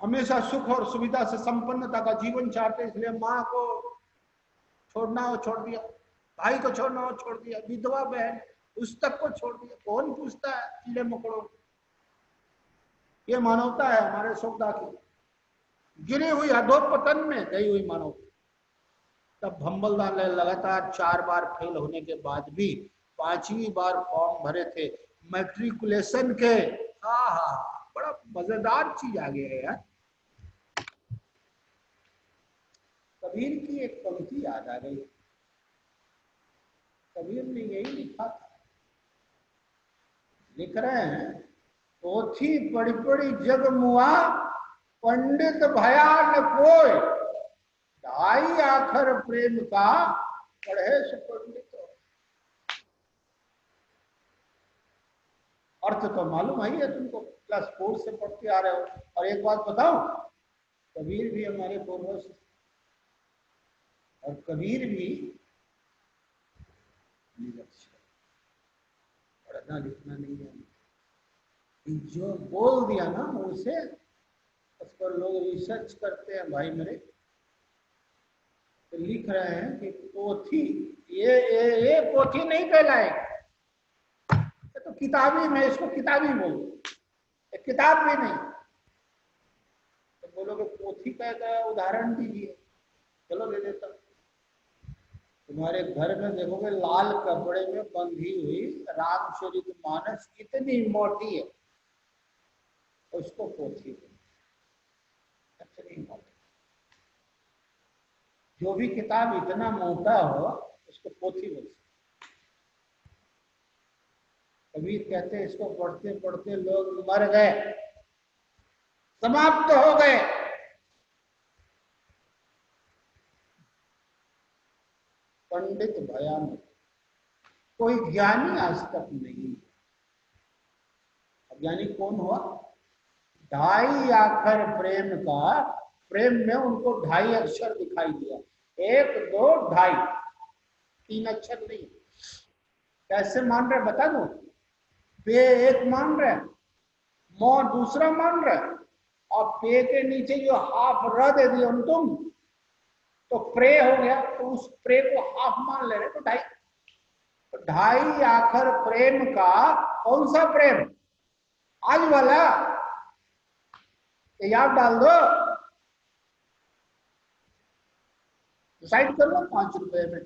हमेशा सुख और सुविधा से संपन्नता का जीवन चाहते, इसलिए माँ को छोड़ना हो छोड़ दिया, भाई को छोड़ना हो छोड़ दिया, विधवा बहन उस तक को छोड़ दिया। कौन पूछता है कीड़े मकोड़ों? ये मानवता है हमारे अशोकदा की, गिरी हुई अधोपतन में गई हुई मानवता। तब भंबलदा ने लगातार 4 बार फेल होने के बाद भी 5वीं बार फॉर्म भरे थे मैट्रिकुलेशन के। बड़ा मजेदार चीज आ गया है यार। कबीर की एक पंक्ति याद आ गई। कबीर ने यही लिखा था, लिख रहे हैं, पोथी पढ़ी पढ़ी जग मुआ, पंडित भया न कोई, ढाई आखर प्रेम का पढ़े सुपंडित। अर्थ तो मालूम है तुमको, क्लास 4 से पढ़ते आ रहे हो। और एक बात बताओ, कबीर भी हमारे पूर्वज, और कबीर भी निरक्षर, पढ़ना लिखना नहीं है। जो बोल दिया ना उसे, उस पर लोग रिसर्च करते हैं भाई मेरे। तो लिख रहे हैं कि पोथी, ये पोथी नहीं कहलाएगा, तो किताबी, मैं इसको किताबी बोलूं, किताब भी नहीं। तो बोलोगे पोथी का उदाहरण दीजिए, चलो दे देता। तुम्हारे घर में देखोगे लाल कपड़े में बंधी हुई रामचरितमानस कितनी मोटी है, उसको पोथी बोलते। जो भी किताब इतना मोटा हो उसको पोथी बोलते। कबीर कहते हैं इसको पढ़ते पढ़ते लोग मर गए, समाप्त हो गए। पंडित भयानक, कोई ज्ञानी आज तक नहीं। ज्ञानी कौन हुआ? 2.5 आखर प्रेम का, प्रेम में उनको 2.5 अक्षर दिखाई दिया, 1 2 2.5, 3 अक्षर नहीं। कैसे मान रहे बता दो? पे एक मान रहे, मो दूसरा मान रहे, और पे के नीचे जो हाफ र दे दिया तुम, तो प्रे हो गया, तो उस प्रे को हाफ मान ले रहे, तो 2.5। तो 2.5 आखर प्रेम का कौन सा प्रेम? आज वाला, याद डाल दो, डिसाइड कर लो। 5 रुपए में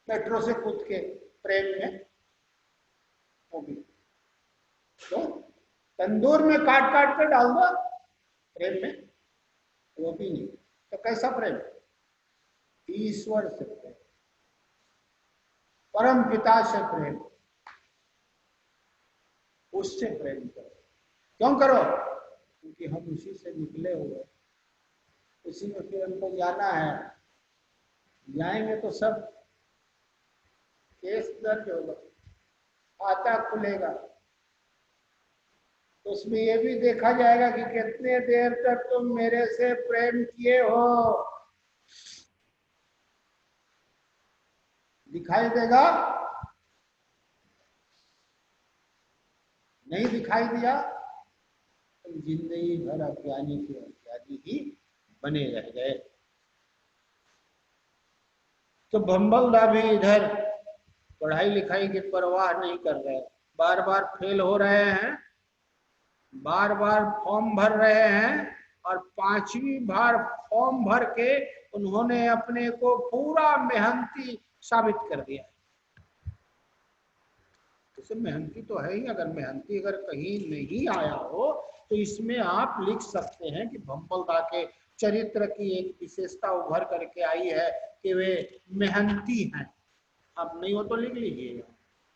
मेट्रो से कूद के प्रेम में वो भी, तो तंदूर में काट काट के डाल दो प्रेम में, वो भी नहीं। तो कैसा प्रेम? ईश्वर से प्रेम, परम पिता से प्रेम, उससे प्रेम करो। क्यों करो? क्योंकि हम उसी से निकले हुए, उसी में फिर हमको जाना है। जाएंगे तो सब केस दर्ज होगा, खाता खुलेगा, तो उसमें ये भी देखा जाएगा कि कितने देर तक तुम मेरे से प्रेम किए हो। दिखाई देगा? नहीं दिखाई दिया तो जिंदगी भर अज्ञानी के अज्ञानी ही बने रह गए। तो भंबलदा भी इधर पढ़ाई लिखाई की परवाह नहीं कर रहे, बार बार फेल हो रहे हैं, बार बार फॉर्म भर रहे हैं, और 5वीं बार फॉर्म भर के उन्होंने अपने को पूरा मेहनती साबित कर दिया। तो जैसे मेहनती तो है ही, अगर मेहनती अगर कहीं नहीं आया हो तो इसमें आप लिख सकते हैं कि भंबल दा के चरित्र की एक विशेषता उभर करके आई है कि वे मेहनती हैं। अब नहीं हो तो लिख लीजिएगा।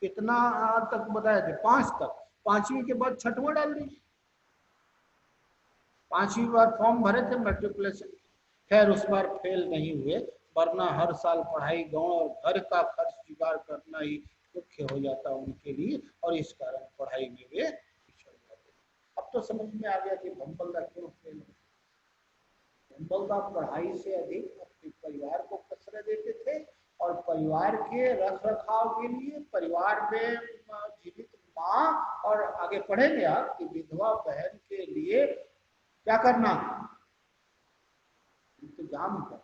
कितना तक बताए थे? 5 तक। 5वीं के बाद 6वां डाल दीजिए। 5वीं बार फॉर्म भरे थे मैट्रिकुलेशन। खैर उस बार फेल नहीं हुए, वरना हर साल पढ़ाई गाँव और घर का खर्च जुगाड़ करना ही मुख्य हो जाता उनके लिए, और इस कारण पढ़ाई में वे पिछड़ जाते। अब तो समझ में आ गया कि भंबल दा क्यों फेल हुए। भंबल दा पढ़ाई से अधिक अपने परिवार को कसरत देते थे, और परिवार के रख रखाव के लिए, परिवार में जीवित माँ, और आगे पढ़ेंगे आप कि विधवा बहन के लिए क्या करना, इंतजाम कर,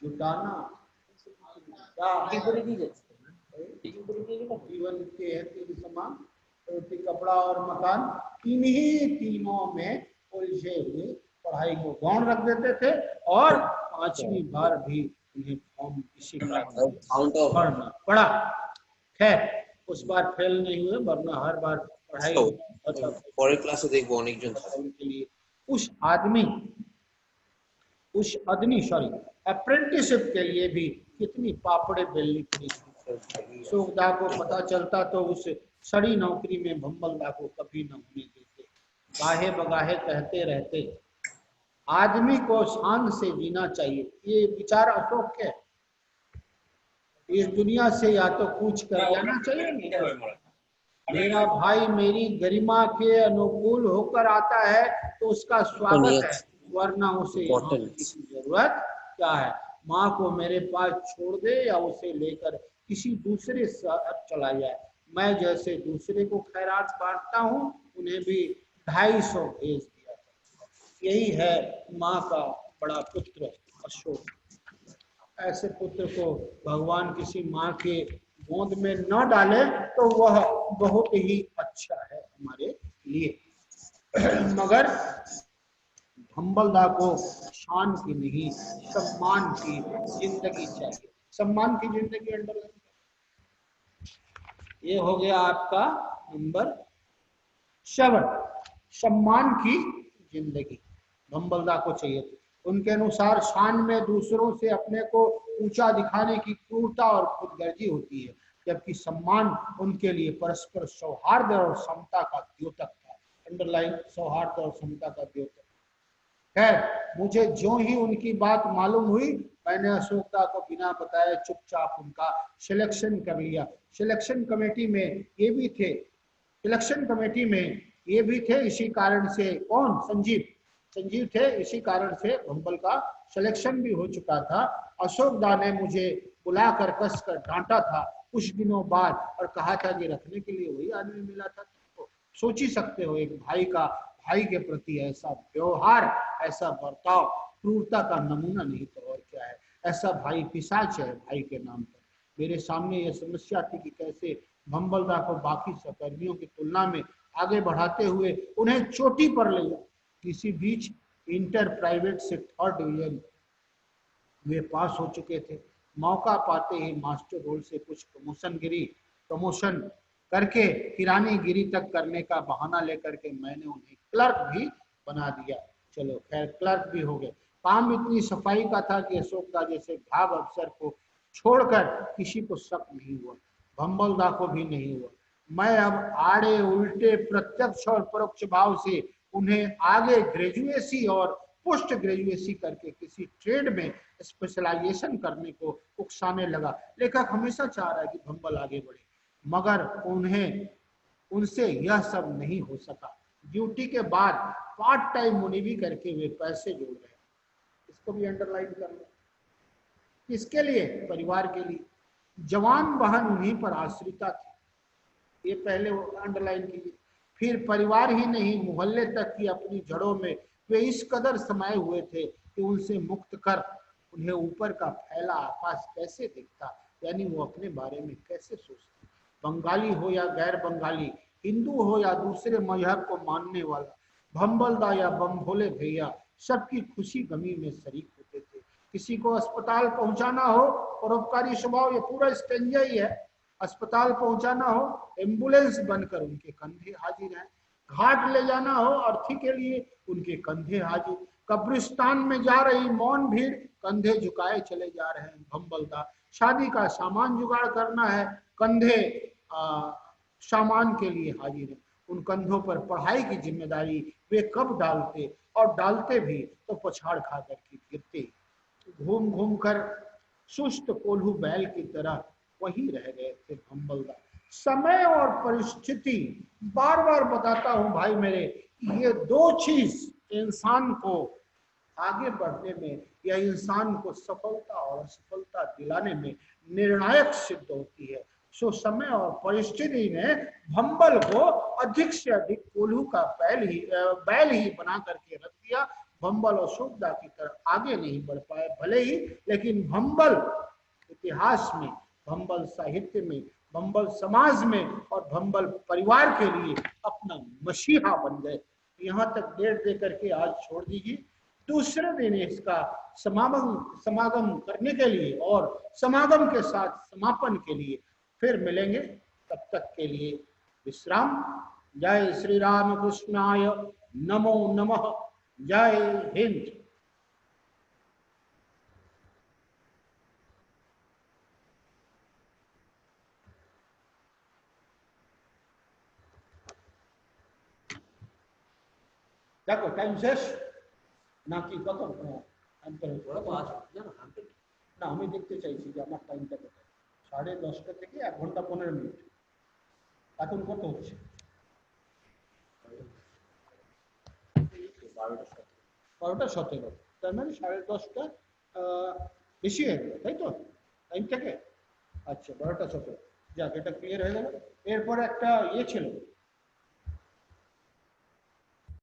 जुटाना, जीवन के है 3 समान, रोटी कपड़ा और मकान, तीनों में उलझे हुए पढ़ाई को गौण रख देते थे, और 5वीं बार भी उन्हें फॉर्म इसी भरना पड़ा। खैर उस बार फेल नहीं हुए, वरना हर बार पढ़ाई পরের ক্লাসে দেখবো অনেকজন उनके लिए। उस आदमी अप्रेंटिसशिप के लिए भी कितनी पापड़े बेलनी पड़ी थी। अशोक दा को पता चलता तो उस सड़ी नौकरी में भंबल दा को कभी न होने देते। गाहे बगाहे कहते रहते, आदमी को शान से जीना चाहिए। ये विचार अशोक के, इस दुनिया से या तो कूच कर जाना चाहिए, मेरा भाई मेरी गरिमा के अनुकूल होकर आता है तो उसका स्वागत है, वरना उसे यहाँ की जरूरत क्या है। माँ को मेरे पास छोड़ दे या उसे लेकर किसी दूसरे शहर चला जाए। मैं जैसे दूसरे को खैरात बांटता हूँ, उन्हें भी 250 भेज दिया। यही है माँ का बड़ा पुत्र अशोक। ऐसे पुत्र को भगवान किसी माँ के गोद में न डाले तो वह बहुत ही अच्छा है हमारे लिए। मगर भंबल दा को शान की नहीं, सम्मान की जिंदगी चाहिए। सम्मान की जिंदगी अंडरलाइन। ये हो गया आपका नंबर 7। सम्मान की जिंदगी भंबल दा को चाहिए। उनके अनुसार शान में दूसरों से अपने को ऊंचा दिखाने की क्रूरता और खुदगर्जी होती है, जबकि सम्मान उनके लिए परस्पर सौहार्द और समता का द्योतक था। अंडरलाइन, सौहार्द और समता का द्योतक। खैर मुझे जो ही उनकी बात मालूम हुई, मैंने अशोक दा को बिना बताए चुपचाप उनका सिलेक्शन कर लिया। सिलेक्शन कमेटी में ये भी थे, इसी कारण से कौन, संजीव थे, इसी कारण से भंबल का सिलेक्शन भी हो चुका था। अशोक दा ने मुझे बुलाकर कसकर डांटा था कुछ दिनों बाद, और कहा था कि रखने के लिए वही आदमी मिला था। तो सोच ही सकते हो एक भाई के प्रति ऐसा व्यवहार, ऐसा बर्ताव क्रूरता का नमूना नहीं तो और क्या है। ऐसा भाई पिशाच है भाई के नाम पर। मेरे सामने यह समस्या थी कि कैसे भंबल दा को बाकी सहकर्मियों की तुलना में आगे बढ़ाते हुए उन्हें चोटी पर ले जाए। इसी बीच इंटर प्राइवेट से 3rd डिवीजन वे पास हो चुके थे। मौका पाते ही मास्टर रोल से कुछ प्रमोशन करके किरानीगिरी तक करने का बहाना लेकर के मैंने उन्हें क्लर्क भी बना दिया। चलो खैर क्लर्क भी हो गए। काम इतनी सफाई का था कि अशोक दा जैसे भाग अफसर को छोड़कर किसी को शक नहीं हुआ, भंबल दा को भी नहीं हुआ। मैं अब आड़े उल्टे प्रत्यक्ष और परोक्ष भाव से उन्हें आगे ग्रेजुएसी और पोस्ट ग्रेजुएसी करके किसी ट्रेड में स्पेशलाइजेशन करने को उकसाने लगा। लेखक हमेशा चाह रहा है कि भंबल आगे बढ़े, मगर उनसे यह सब नहीं हो सका। ड्यूटी के बाद पार्ट टाइम मुनीबी करके वे पैसे जोड़ रहे। इसको भी अंडरलाइन कर लो। किसके लिए? परिवार के लिए। जवान बहन उन्हीं पर आश्रिता थी, ये पहले अंडरलाइन कीजिए। फिर परिवार ही नहीं, मोहल्ले तक की अपनी जड़ों में वे इस कदर समाये हुए थे कि उनसे मुक्त कर उन्हें ऊपर का फैला आकाश कैसे दिखता, यानी वो अपने बारे में कैसे सोचते। बंगाली हो या गैर बंगाली, हिंदू हो या दूसरे मजहब को मानने वाला, भंबल दा या बम भोले भैया, सबकी खुशी गमी में शरीक होते थे। किसी को अस्पताल पहुंचाना हो, परोपकारी स्वभाव, ये पूरा स्टेंजा ही है। अस्पताल पहुंचाना हो, एम्बुलेंस बनकर उनके कंधे हाजिर हैं। घाट ले जाना हो अर्थी के लिए, उनके कंधे हाजिर। कब्रिस्तान में जा रही मौन भीड़, कंधे झुकाए चले जा रहे हैं भंबल दा। शादी का सामान जुगाड़ करना है, कंधे सामान के लिए हाजिर है। उन कंधों पर पढ़ाई की जिम्मेदारी वे कब डालते, और डालते भी तो पछाड़ खा करके गिरते। घूम घूम कर सुस्त कोल्हू बैल की तरह वही रह गए थे भंबलदा। समय और परिस्थिति, बार बार बताता हूं भाई मेरे, ये दो चीज इंसान को आगे बढ़ने में या इंसान को सफलता और असफलता दिलाने में निर्णायक सिद्ध होती है। सो समय और परिस्थिति ने भंबल को अधिक से अधिक कोल्हू का बैल ही बना करके रख दिया। भंबल और सुखदा की तरह आगे नहीं बढ़ पाए भले ही, लेकिन भंबल इतिहास में, भंबल साहित्य में, भंबल समाज में और भंबल परिवार के लिए अपना मसीहा बन गए। यहाँ तक डेट दे करके आज छोड़ दीजिए। दूसरे दिन इसका समागम करने के लिए और समागम के साथ समापन के लिए फिर मिलेंगे। तब तक के लिए विश्राम। जय श्री राम कृष्णाय नमो नमः। जय हिंद। দেখো টাইম শেষ নাকি কত না, আমি দেখতে চাইছি যে আমার টাইমটা কত। 10:30 থেকে 1 ঘন্টা 15 মিনিট। এখন কত হচ্ছে? 12টা 17। তার মানে 10:30টা বেশি হয়ে গেল, তাই তো টাইম থেকে? আচ্ছা 12টা 17। যাক, এটা ক্লিয়ার হয়ে গেল। এরপর একটা ইয়ে ছিল,